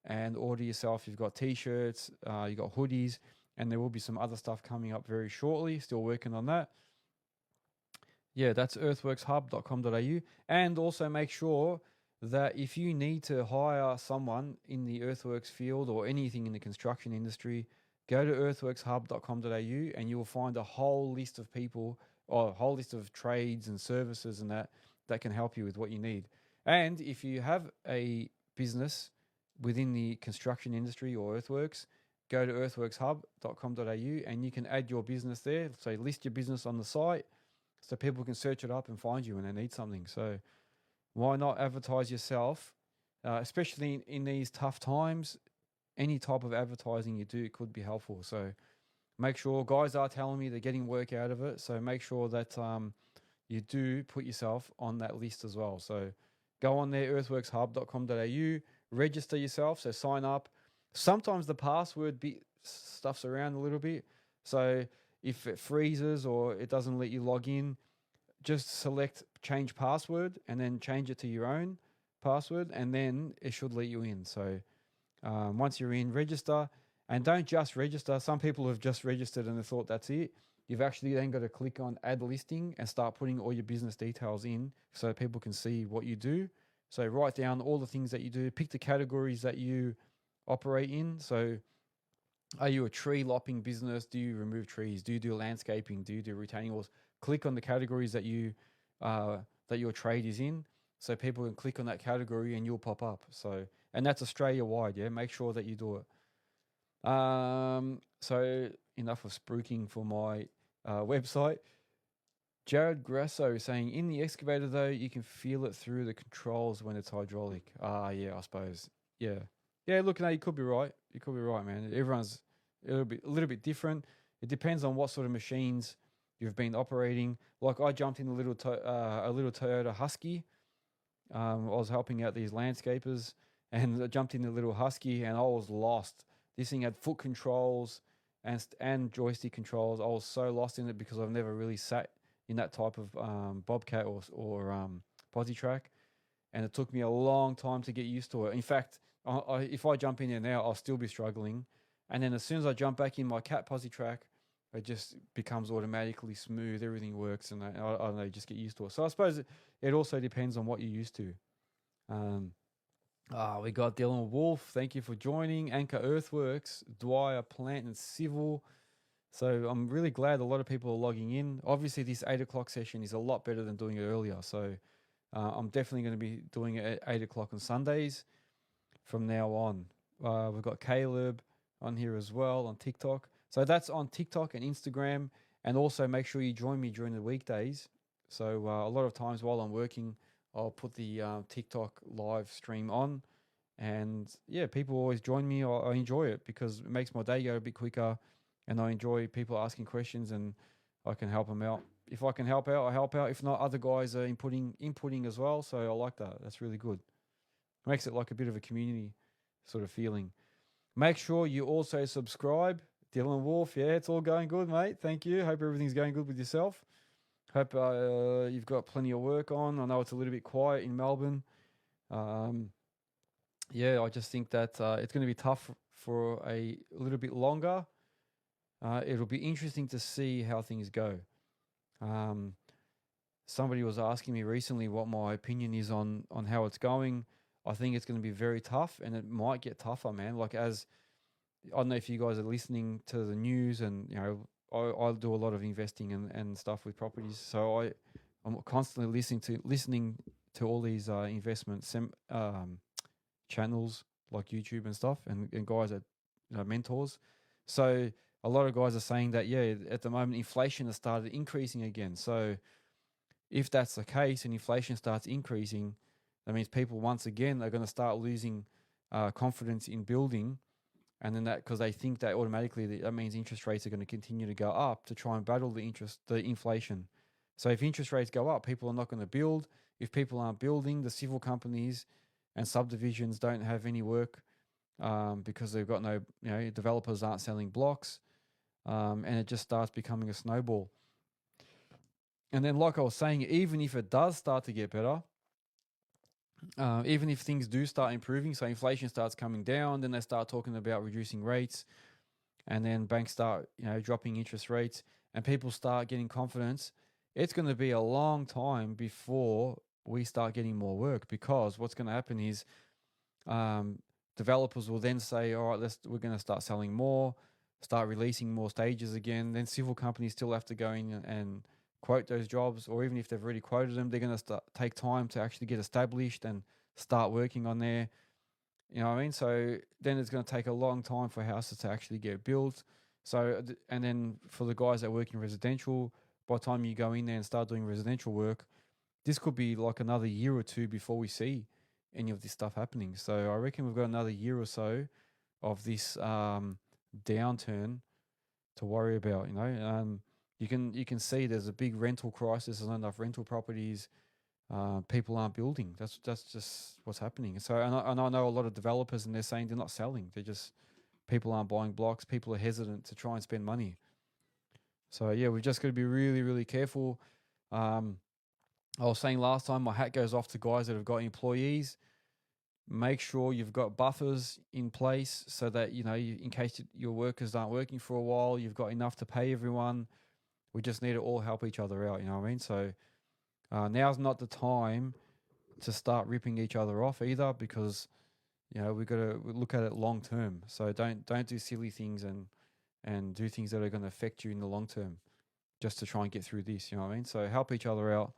and order yourself. You've got t-shirts, you've got hoodies, and there will be some other stuff coming up very shortly. Still working on that. Yeah, that's earthworkshub.com.au. And also make sure that if you need to hire someone in the earthworks field or anything in the construction industry, go to earthworkshub.com.au and you will find a whole list of people or a whole list of trades and services and that can help you with what you need. And if you have a business within the construction industry or earthworks, go to earthworkshub.com.au and you can add your business there. So list your business on the site so people can search it up and find you when they need something. So why not advertise yourself, especially in these tough times? Any type of advertising you do could be helpful. So make sure, guys are telling me they're getting work out of it. So make sure that you do put yourself on that list as well. So go on there, earthworkshub.com.au, register yourself. So sign up. Sometimes the password stuffs around a little bit. So if it freezes or it doesn't let you log in, just select change password and then change it to your own password, and then it should let you in. So once you're in, register, and don't just register. Some people have just registered and they thought that's it. You've actually then got to click on add listing and start putting all your business details in so people can see what you do. So write down all the things that you do, pick the categories that you operate in. So are you a tree lopping business? Do you remove trees? Do you do landscaping? Do you do retaining walls? Click on the categories that that your trade is in, so people can click on that category and you'll pop up. So, and that's Australia wide. Yeah, make sure that you do it. So enough of spruiking for my website. Jared Grasso saying, in the excavator though, you can feel it through the controls when it's hydraulic. Yeah, I suppose. Yeah. Look, no, you could be right. You could be right, man. Everyone's a little bit different. It depends on what sort of machines you've been operating. Like I jumped in a little Toyota Husky. I was helping out these landscapers, and I jumped in a little Husky, and I was lost. This thing had foot controls and joystick controls. I was so lost in it because I've never really sat in that type of bobcat or posi track, and it took me a long time to get used to it. In fact, if I jump in there now, I'll still be struggling. And then as soon as I jump back in my cat posi track, it just becomes automatically smooth. Everything works, and I don't know, just get used to it. So I suppose it also depends on what you're used to. We got Dylan Wolf. Thank you for joining. Anchor Earthworks, Dwyer Plant and Civil. So I'm really glad a lot of people are logging in. Obviously, this 8 o'clock session is a lot better than doing it earlier. So I'm definitely going to be doing it at 8 o'clock on Sundays from now on. We've got Caleb on here as well on TikTok. So that's on TikTok and Instagram. And also make sure you join me during the weekdays. So a lot of times while I'm working, I'll put the TikTok live stream on. And yeah, people always join me. I enjoy it because it makes my day go a bit quicker. And I enjoy people asking questions, and I can help them out. If I can help out, I help out. If not, other guys are inputting as well. So I like that. That's really good. Makes it like a bit of a community sort of feeling. Make sure you also subscribe. Dylan Wolf, yeah, it's all going good, mate. Thank you. Hope everything's going good with yourself. Hope you've got plenty of work on. I know it's a little bit quiet in Melbourne. I just think that it's going to be tough for a little bit longer. it'll be interesting to see how things go. Um, Somebody was asking me recently what my opinion is on how it's going. I think it's going to be very tough, and it might get tougher, man. Like, as I don't know if you guys are listening to the news, and I do a lot of investing and stuff with properties, so I'm constantly listening to all these investment channels like YouTube and stuff, and guys that mentors. So a lot of guys are saying that, yeah, at the moment inflation has started increasing again. So if that's the case and inflation starts increasing, that means people once again are going to start losing confidence in building, and then that, because they think that automatically that means interest rates are going to continue to go up to try and battle the inflation. So if interest rates go up, people are not going to build. If people aren't building, the civil companies and subdivisions don't have any work because they've got no, developers aren't selling blocks, and it just starts becoming a snowball. And then, like I was saying, even if it does start to get better, even if things do start improving, so inflation starts coming down, then they start talking about reducing rates, and then banks start, dropping interest rates, and people start getting confidence. It's going to be a long time before we start getting more work, because what's going to happen is developers will then say, all right, we're going to start selling more, start releasing more stages again. Then civil companies still have to go in and quote those jobs, or even if they've already quoted them, they're going to take time to actually get established and start working on there. You know what I mean? So then it's going to take a long time for houses to actually get built. So, and then for the guys that work in residential, by the time you go in there and start doing residential work, this could be like another year or two before we see any of this stuff happening. So I reckon we've got another year or so of this downturn to worry about. You can see there's a big rental crisis. There's not enough rental properties. People aren't building. That's just what's happening. So and I know a lot of developers, and they're saying they're not selling. They're just, people aren't buying blocks. People are hesitant to try and spend money. So yeah, we've just got to be really, really careful. I was saying last time, my hat goes off to guys that have got employees. Make sure you've got buffers in place so that, in case your workers aren't working for a while, you've got enough to pay everyone. We just need to all help each other out, you know what I mean? So now's not the time to start ripping each other off either, because we've got to look at it long term. So don't do silly things and do things that are going to affect you in the long term, just to try and get through this. You know what I mean? So help each other out.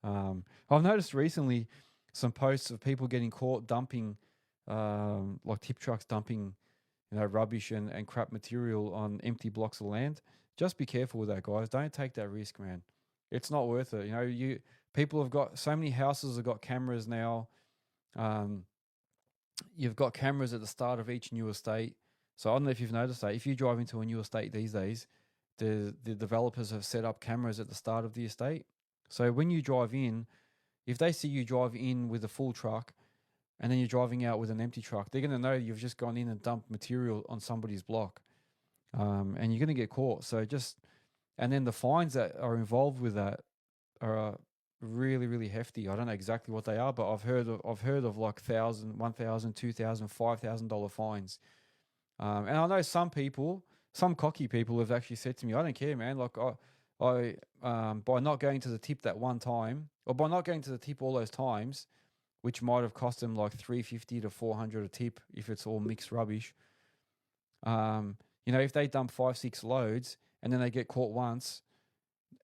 I've noticed recently some posts of people getting caught dumping, like tip trucks dumping, rubbish and crap material on empty blocks of land. Just be careful with that, guys. Don't take that risk, man. It's not worth it. People have got, so many houses have got cameras now. You've got cameras at the start of each new estate. So I don't know if you've noticed that. If you drive into a new estate these days, the developers have set up cameras at the start of the estate. So when you drive in, if they see you drive in with a full truck and then you're driving out with an empty truck, they're going to know you've just gone in and dumped material on somebody's block, and you're going to get caught. So and then the fines that are involved with that are really, really hefty. I don't know exactly what they are, but I've heard of like $1,000, $1,000, $2,000, $5,000 fines. And I know some cocky people have actually said to me, I don't care, man. Like I by not going to the tip that one time, or by not going to the tip all those times, which might have cost them like $350 to $400 a tip if it's all mixed rubbish. If they dump 5-6 loads and then they get caught once,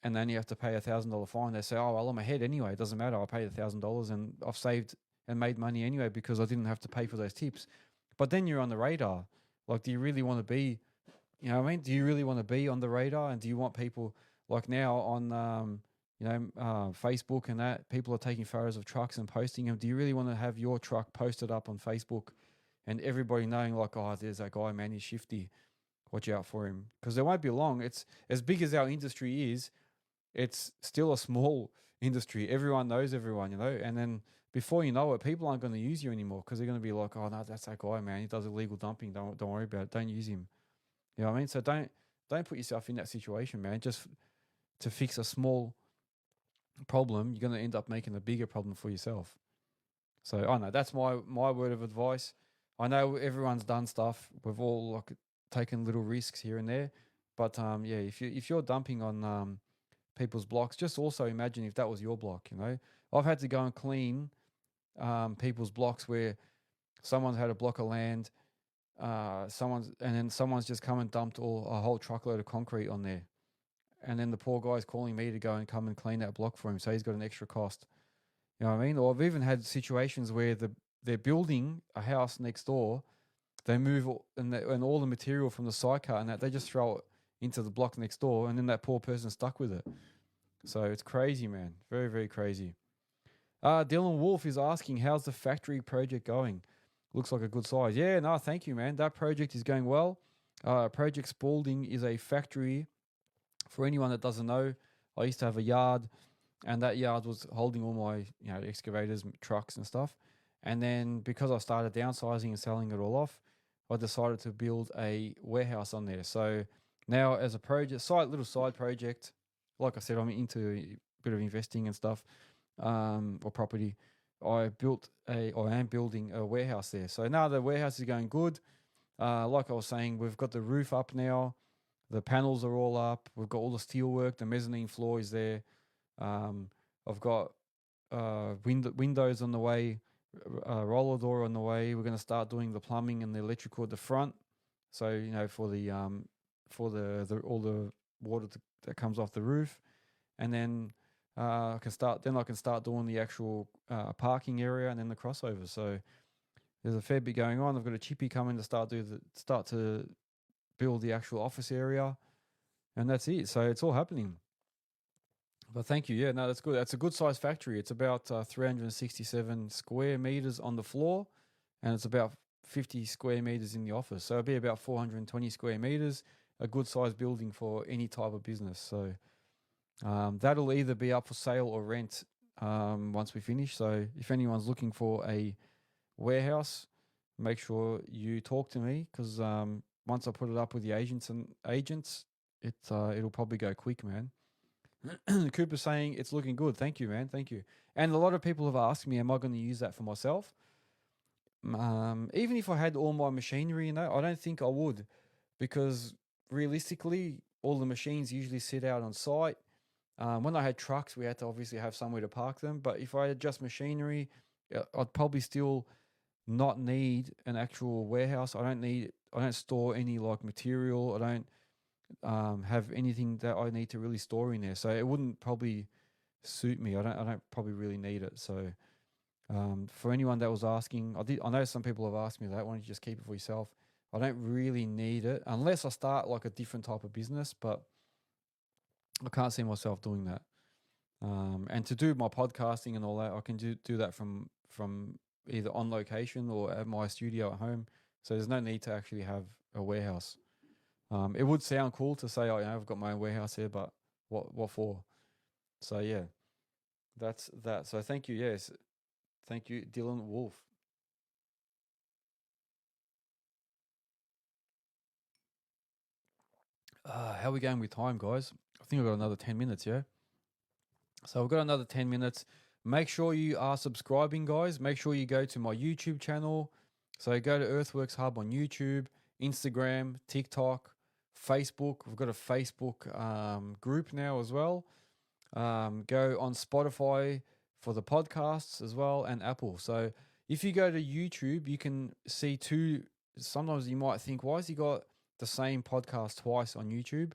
and then you have to pay $1,000 fine, they say, oh, well, I'm ahead anyway. It doesn't matter. I paid $1,000 and I've saved and made money anyway because I didn't have to pay for those tips. But then you're on the radar. Like, do you really want to be, do you really want to be on the radar? And do you want people, like now on, Facebook and that, people are taking photos of trucks and posting them. Do you really want to have your truck posted up on Facebook and everybody knowing, like, oh, there's that guy, man, he's shifty. Watch out for him. Because there won't be long. It's as big as our industry is, it's still a small industry. Everyone knows everyone, and then before you know it, people aren't going to use you anymore because they're going to be like, oh, no, that's that guy, man. He does illegal dumping. Don't worry about it. Don't use him. You know what I mean? So don't put yourself in that situation, man. Just to fix a small problem, you're going to end up making a bigger problem for yourself. So I know that's my word of advice. I know everyone's done stuff. We've all like taken little risks here and there, But yeah, if you're dumping on people's blocks, just also imagine if that was your block. I've had to go and clean people's blocks where someone's had a block of land, someone's just come and dumped a whole truckload of concrete on there, and then the poor guy's calling me to go and come and clean that block for him, so he's got an extra cost. You know what I mean? Or I've even had situations where they're building a house next door, they move and all the material from the side cut and that they just throw it into the block next door, and then that poor person's stuck with it. So it's crazy, man. Very, very crazy. Dylan Wolf is asking, how's the factory project going? Looks like a good size. Yeah, no, thank you, man. That project is going well. Project Spalding is a factory. For anyone that doesn't know, I used to have a yard, and that yard was holding all my excavators, trucks, and stuff. And then because I started downsizing and selling it all off, I decided to build a warehouse on there. So now, as a project, little side project, like I said, I'm into a bit of investing and stuff, or property. I am building a warehouse there. So now the warehouse is going good. Like I was saying, we've got the roof up now. The panels are all up. We've got all the steel work. The mezzanine floor is there. I've got windows on the way, roller door on the way. We're going to start doing the plumbing and the electrical at the front. So for the all the water that comes off the roof, and then I can start doing the actual parking area and then the crossover. So there's a fair bit going on. I've got a chippy coming to start to build the actual office area, and that's it. So it's all happening. But thank you. Yeah, no, that's good. That's a good size factory. It's about 367 square meters on the floor, and it's about 50 square meters in the office. So it'll be about 420 square meters, a good size building for any type of business. So that'll either be up for sale or rent once we finish. So if anyone's looking for a warehouse, make sure you talk to me, because once I put it up with the agents, it'll probably go quick, man. Cooper's saying it's looking good. Thank you, man. Thank you. And a lot of people have asked me, am I going to use that for myself? Even if I had all my machinery in that, I don't think I would, because realistically, all the machines usually sit out on site. When I had trucks, we had to obviously have somewhere to park them. But if I had just machinery, I'd probably still not need an actual warehouse. I don't store any like material. I don't have anything that I need to really store in there. So it wouldn't probably suit me. I don't probably really need it. So for anyone that was asking, I know some people have asked me that. Why don't you just keep it for yourself? I don't really need it unless I start like a different type of business, but I can't see myself doing that. And to do my podcasting and all that, I can do that from either on location or at my studio at home. So there's no need to actually have a warehouse. It would sound cool to say, I've got my own warehouse here, but what for? So yeah, that's that. So thank you. Yes. Thank you, Dylan Wolf. How are we going with time, guys? I think I've got another 10 minutes, yeah? So we've got another 10 minutes. Make sure you are subscribing, guys. Make sure you go to my YouTube channel. So go to Earthworks Hub on YouTube, Instagram, TikTok, Facebook. We've got a Facebook group now as well. Go on Spotify for the podcasts as well, and Apple. So if you go to YouTube, you can see two. Sometimes you might think, why has he got the same podcast twice on YouTube?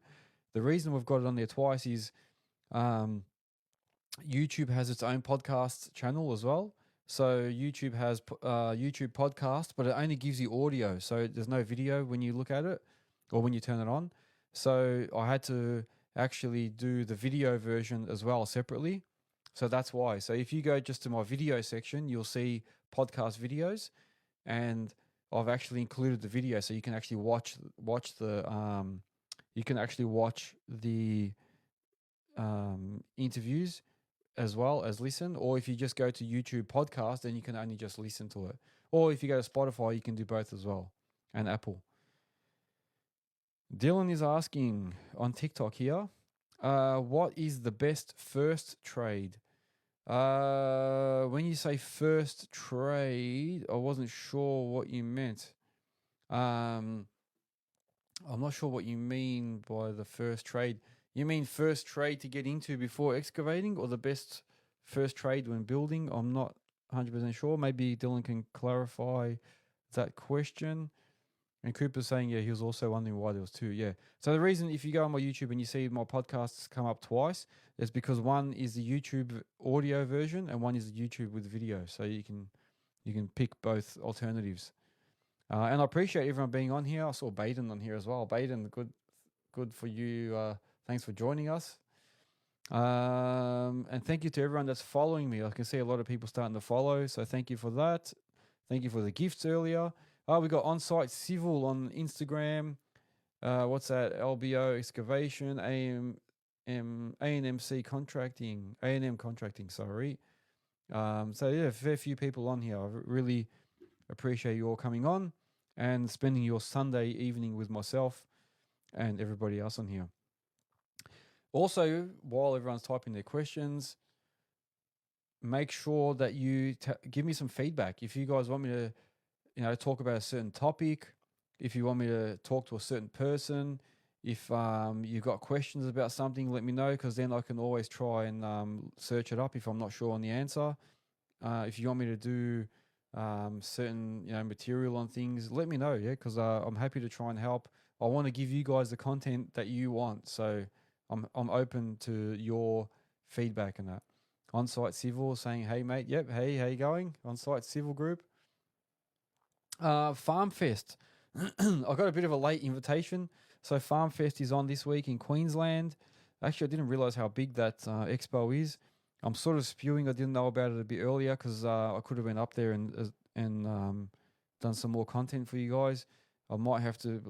The reason we've got it on there twice is YouTube has its own podcast channel as well. So YouTube has YouTube podcast, but it only gives you audio. So there's no video when you look at it or when you turn it on. So I had to actually do the video version as well separately. So that's why. So if you go just to my video section, you'll see podcast videos, and I've actually included the video, so you can actually watch the interviews as well as listen. Or if you just go to YouTube podcast, then you can only just listen to it. Or if you go to Spotify, you can do both as well, and Apple. Dylan is asking on TikTok here, what is the best first trade? When you say first trade, I wasn't sure what you meant. I'm not sure what you mean by the first trade. You mean first trade to get into before excavating, or the best first trade when building? I'm not 100% sure. Maybe Dylan can clarify that question. And Cooper's saying, yeah, he was also wondering why there was two. Yeah. So the reason, if you go on my YouTube and you see my podcasts come up twice, is because one is the YouTube audio version and one is the YouTube with video. So you can pick both alternatives. And I appreciate everyone being on here. I saw Baden on here as well. Baden, good for you. Thanks for joining us. And thank you to everyone that's following me. I can see a lot of people starting to follow, so thank you for that. Thank you for the gifts earlier. We got On-Site Civil on Instagram. What's that? LBO Excavation, A&MC Contracting, A&M Contracting, sorry. So yeah, a fair few people on here. I really appreciate you all coming on and spending your Sunday evening with myself and everybody else on here. Also, while everyone's typing their questions, make sure that you give me some feedback. If you guys want me to, talk about a certain topic, if you want me to talk to a certain person, if you've got questions about something, let me know, because then I can always try and search it up if I'm not sure on the answer. If you want me to do certain material on things, let me know, yeah, because I'm happy to try and help. I want to give you guys the content that you want, so I'm open to your feedback and that. On-Site Civil saying, hey mate, yep, hey, how you going? On-Site Civil Group. Farm Fest. I got a bit of a late invitation, so Farm Fest is on this week in Queensland. Actually, I didn't realize how big that expo is. I'm sort of spewing. I didn't know about it a bit earlier because I could have been up there and done some more content for you guys. I might have to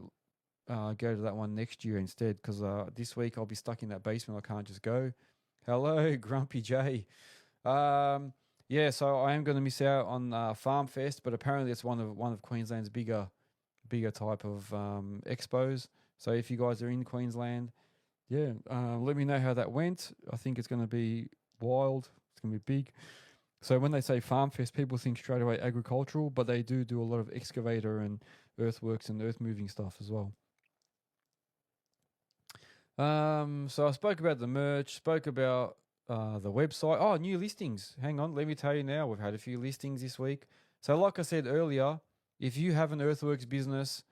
go to that one next year instead, because this week I'll be stuck in that basement. I can't just go. Hello, Grumpy J. Yeah, so I am going to miss out on Farm Fest, but apparently it's one of Queensland's bigger type of expos. So if you guys are in Queensland, yeah, let me know how that went. I think it's going to be wild. It's going to be big. So when they say Farm Fest, people think straight away agricultural, but they do a lot of excavator and earthworks and earth moving stuff as well. So I spoke about the merch, spoke about the website. Oh, new listings. Hang on, let me tell you now. We've had a few listings this week. So like I said earlier, if you have an earthworks business,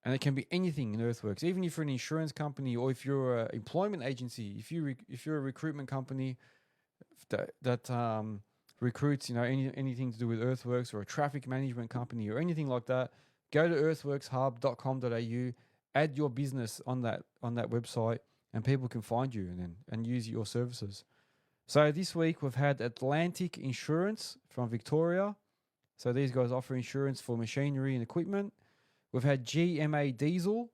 and it can be anything in earthworks, even if you're an insurance company or if you're an employment agency, if you're a recruitment company that recruits, anything to do with earthworks, or a traffic management company or anything like that, go to earthworkshub.com.au, add your business on that website, and people can find you and use your services. So this week we've had Atlantic Insurance from Victoria. So these guys offer insurance for machinery and equipment. We've had GMA Diesel,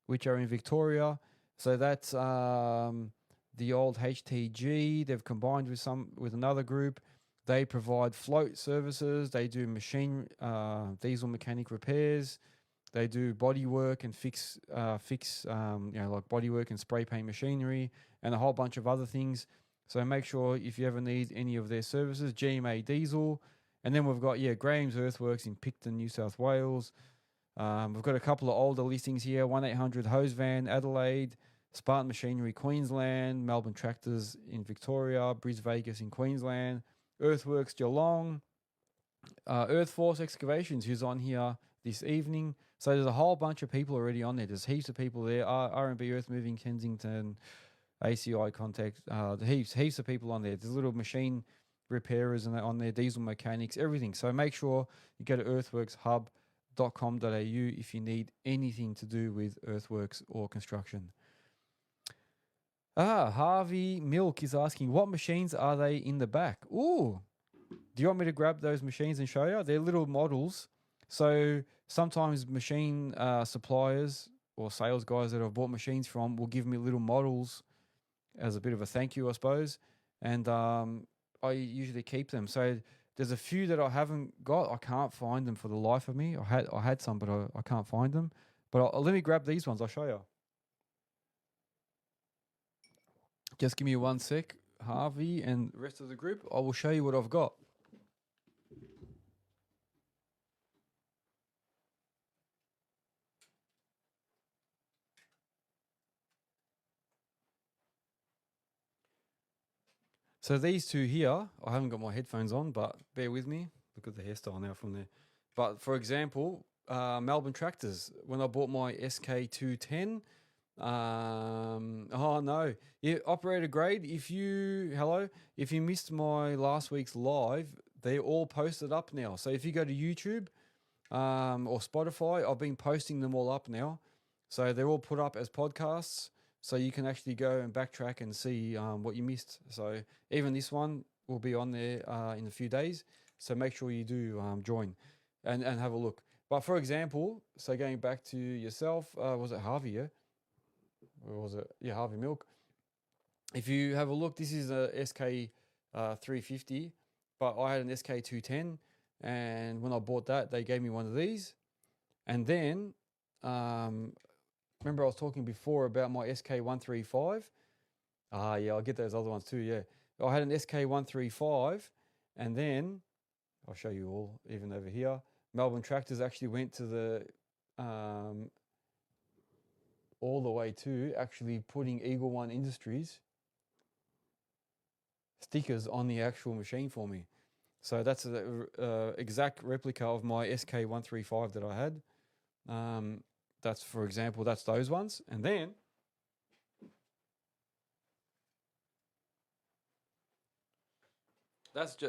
which are in Victoria. So that's the old HTG. They've combined with another group. They provide float services. They do diesel mechanic repairs. They do body work and fix like body work and spray paint machinery and a whole bunch of other things. So make sure if you ever need any of their services, GMA Diesel. And then we've got Graham's Earthworks in Picton, New South Wales. We've got a couple of older listings here: 1-800 Hose Van, Adelaide; Spartan Machinery, Queensland; Melbourne Tractors in Victoria; Bris Vegas in Queensland; Earthworks Geelong; Earthforce Excavations, who's on here this evening. So there's a whole bunch of people already on there. There's heaps of people there. R&B Earth Moving, Kensington, ACI Contact, heaps of people on there. There's little machine repairers and on there, diesel mechanics, everything. So make sure you go to earthworkshub.com.au if you need anything to do with earthworks or construction. Harvey Milk is asking, what machines are they in the back? Ooh, do you want me to grab those machines and show you? They're little models. So sometimes machine suppliers or sales guys that I've bought machines from will give me little models as a bit of a thank you, I suppose. And I usually keep them. So there's a few that I haven't got. I can't find them for the life of me. I had some, but I can't find them. But let me grab these ones. I'll show you. Just give me 1 sec, Harvey and the rest of the group. I will show you what I've got. So these two here, I haven't got my headphones on, but bear with me. Look at the hairstyle now from there. But for example, Melbourne tractors. When I bought my SK210, oh no, yeah, operator grade. If you missed my last week's live, they're all posted up now. So if you go to YouTube or Spotify, I've been posting them all up now. So they're all put up as podcasts. So you can actually go and backtrack and see what you missed. So even this one will be on there in a few days. So make sure you do join and have a look. But for example, so going back to yourself, was it Harvey, yeah? Or was it? Yeah, Harvey Milk. If you have a look, this is a SK 350, but I had an SK 210. And when I bought that, they gave me one of these. And then, remember I was talking before about my SK 135? Yeah, I'll get those other ones too, yeah. I had an SK 135, and then, I'll show you all, even over here. Melbourne Tractors actually went to the, all the way to actually putting Eagle One Industries stickers on the actual machine for me. So that's the exact replica of my SK135 that I had. That's, for example, that's those ones. And then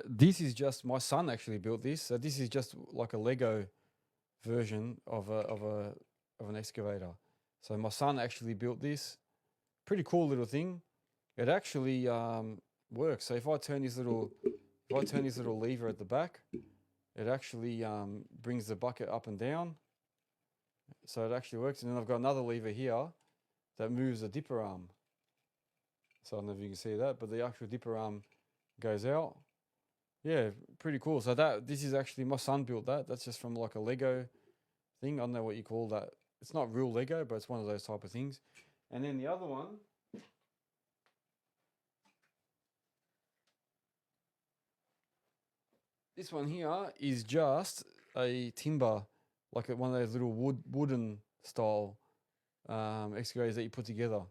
this is just my son actually built this. So this is just like a Lego version of an excavator. So my son actually built this. Pretty cool little thing. It actually works. So if I turn this little lever at the back, it actually brings the bucket up and down. So it actually works. And then I've got another lever here that moves the dipper arm. So I don't know if you can see that, but the actual dipper arm goes out. Yeah, pretty cool. So this is actually, my son built that. That's just from like a Lego thing. I don't know what you call that. It's not real Lego, but it's one of those type of things. And then the other one, this one here is just a timber, like one of those little wooden style excavators that you put together.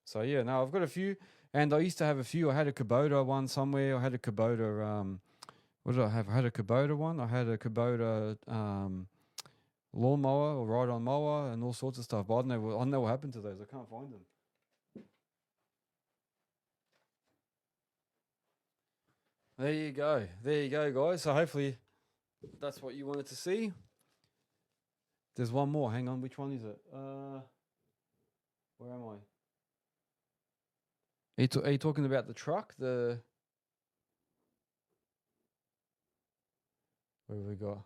So yeah, no, I've got a few, and I used to have a few. I had a Kubota one somewhere. I had a Kubota. What did I have? I had a Kubota one. I had a Kubota lawnmower or ride-on mower and all sorts of stuff. But I don't know what happened to those. I can't find them. There you go. There you go, guys. So hopefully that's what you wanted to see. There's one more. Hang on. Which one is it? Where am I? Are you talking about the truck? Where have we got?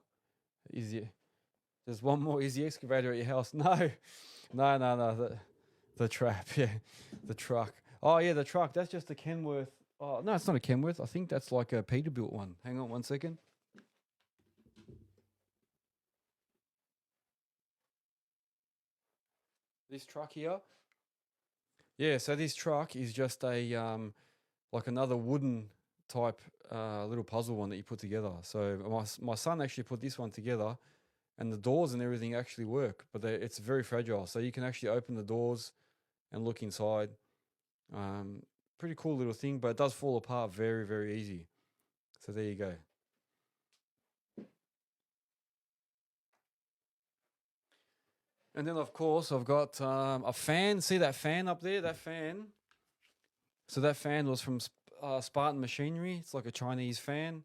There's one more. Is the excavator at your house? No. No. The trap. Yeah. The truck. Oh, yeah, the truck. That's just a Kenworth. Oh, no, it's not a Kenworth. I think that's like a Peterbilt one. Hang on 1 second. This truck here. Yeah, so this truck is just a like another wooden type little puzzle one that you put together. So my son actually put this one together, and the doors and everything actually work, but it's very fragile. So you can actually open the doors and look inside. Pretty cool little thing, but it does fall apart very, very easy. So there you go. And then, of course, I've got a fan. See that fan up there? That fan. So that fan was from Spartan Machinery. It's like a Chinese fan.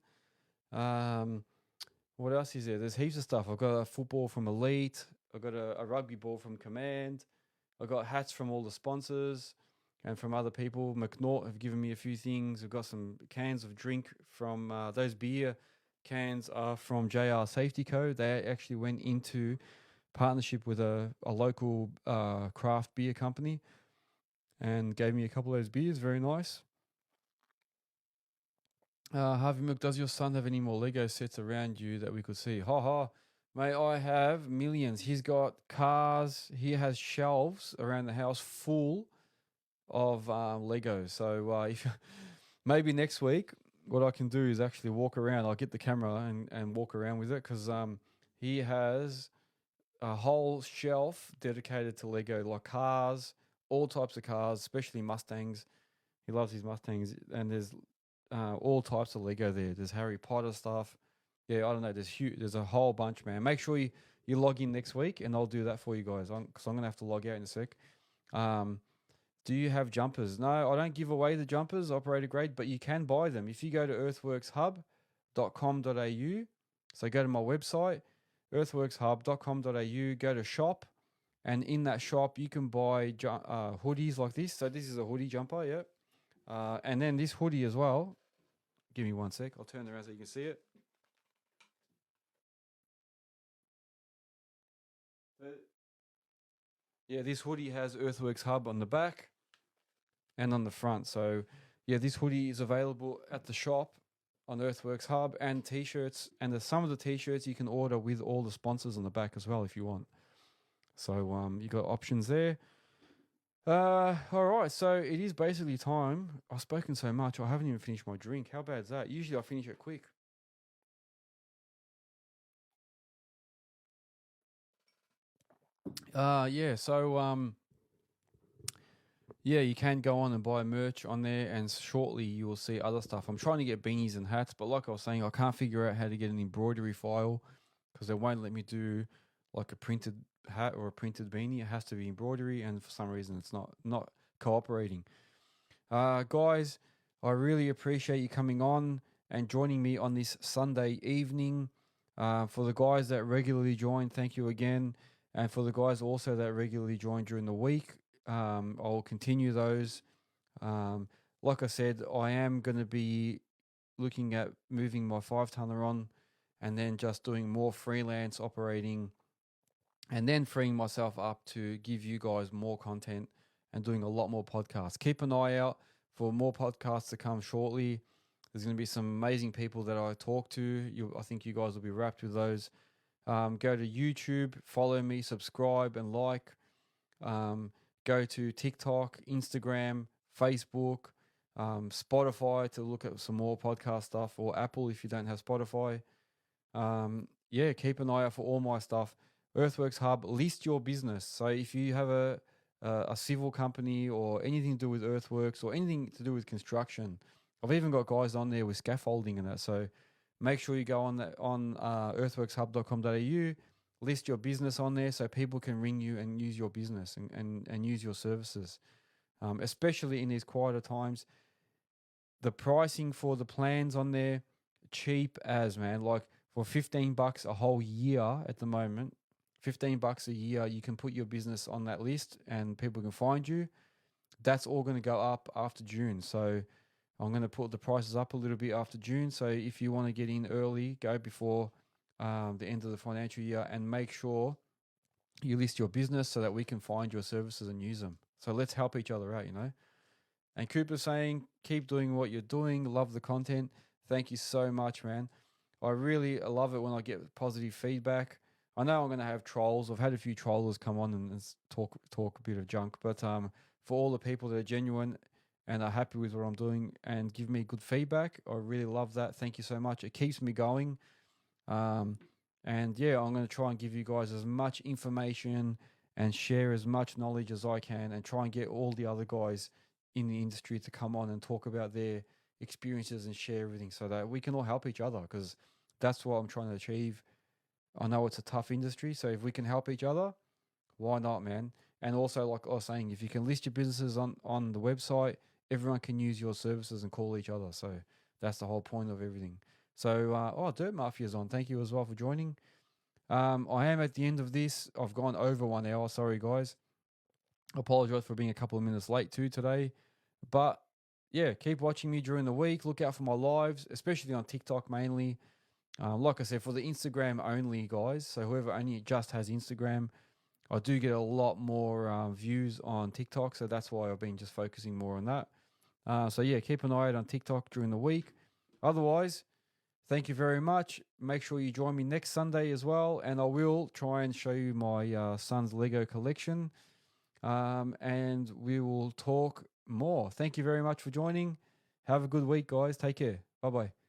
What else is there? There's heaps of stuff. I've got a football from Elite. I've got a rugby ball from Command. I've got hats from all the sponsors and from other people. McNaught have given me a few things. I've got some cans of drink from those beer cans are from JR Safety Co. They actually went into partnership with a local craft beer company and gave me a couple of those beers. Very nice. Harvey Milk, does your son have any more Lego sets around you that we could see? Ha ha. Mate, I have millions. He's got cars. He has shelves around the house full of Legos. So if maybe next week, what I can do is actually walk around. I'll get the camera and walk around with it because he has a whole shelf dedicated to Lego, like cars, all types of cars, especially Mustangs. He loves his Mustangs, and there's all types of Lego there. There's Harry Potter stuff. Yeah, I don't know. There's a whole bunch, man. Make sure you log in next week, and I'll do that for you guys. Because I'm gonna have to log out in a sec. Um, do you have jumpers? No, I don't give away the jumpers, operator grade, but you can buy them if you go to earthworkshub.com.au. So go to my website, earthworkshub.com.au. Go to shop, and in that shop you can buy hoodies like this. So this is a hoodie jumper, yeah. And then this hoodie as well. Give me one sec. I'll turn around so you can see it. Yeah, this hoodie has Earthworks Hub on the back and on the front. So, yeah, this hoodie is available at the shop on Earthworks Hub, and t-shirts. And some of the t-shirts you can order with all the sponsors on the back as well if you want. So, you got options there. All right. So it is basically time. I've spoken so much. I haven't even finished my drink. How bad is that? Usually I finish it quick. Yeah. So, yeah, you can go on and buy merch on there, and shortly you will see other stuff. I'm trying to get beanies and hats, but like I was saying, I can't figure out how to get an embroidery file because they won't let me do like a printed hat or a printed beanie. It has to be embroidery, and for some reason it's not cooperating. Guys, I really appreciate you coming on and joining me on this Sunday evening. For the guys that regularly join, thank you again. And for the guys also that regularly join during the week, I'll continue those. Like I said, I am going to be looking at moving my 5-tonner on and then just doing more freelance operating and then freeing myself up to give you guys more content and doing a lot more podcasts. Keep an eye out for more podcasts to come shortly. There's going to be some amazing people that I talk to. I think you guys will be wrapped with those. Go to YouTube, follow me, subscribe, and like. Go to TikTok, Instagram, Facebook, Spotify to look at some more podcast stuff, or Apple if you don't have Spotify. Yeah, keep an eye out for all my stuff. Earthworks Hub, list your business. So if you have a civil company or anything to do with earthworks or anything to do with construction, I've even got guys on there with scaffolding and that. So make sure you go on earthworkshub.com.au, list your business on there so people can ring you and use your business and use your services. Especially in these quieter times, the pricing for the plans on there, cheap as, man. Like for $15 a whole year at the moment, $15 a year, you can put your business on that list and people can find you. That's all going to go up after June. So I'm going to put the prices up a little bit after June. So if you want to get in early, go before the end of the financial year and make sure you list your business so that we can find your services and use them. So let's help each other out, you know. And Cooper's saying, keep doing what you're doing. Love the content. Thank you so much, man. I really love it when I get positive feedback. I know I'm going to have trolls. I've had a few trollers come on and talk a bit of junk. But for all the people that are genuine and are happy with what I'm doing and give me good feedback, I really love that. Thank you so much. It keeps me going. And yeah, I'm going to try and give you guys as much information and share as much knowledge as I can and try and get all the other guys in the industry to come on and talk about their experiences and share everything so that we can all help each other, because that's what I'm trying to achieve. I know it's a tough industry, so if we can help each other, why not, man? And also, like I was saying, if you can list your businesses on the website, everyone can use your services and call each other. So that's the whole point of everything. So, Dirt Mafia's on. Thank you as well for joining. I am at the end of this. I've gone over 1 hour. Sorry, guys. I apologize for being a couple of minutes late too today. But yeah, keep watching me during the week. Look out for my lives, especially on TikTok mainly. Like I said, for the Instagram only guys, so whoever only just has Instagram, I do get a lot more views on TikTok, so that's why I've been just focusing more on that. So yeah, keep an eye out on TikTok during the week. Otherwise, thank you very much. Make sure you join me next Sunday as well, and I will try and show you my son's Lego collection. And we will talk more. Thank you very much for joining. Have a good week, guys. Take care. Bye bye.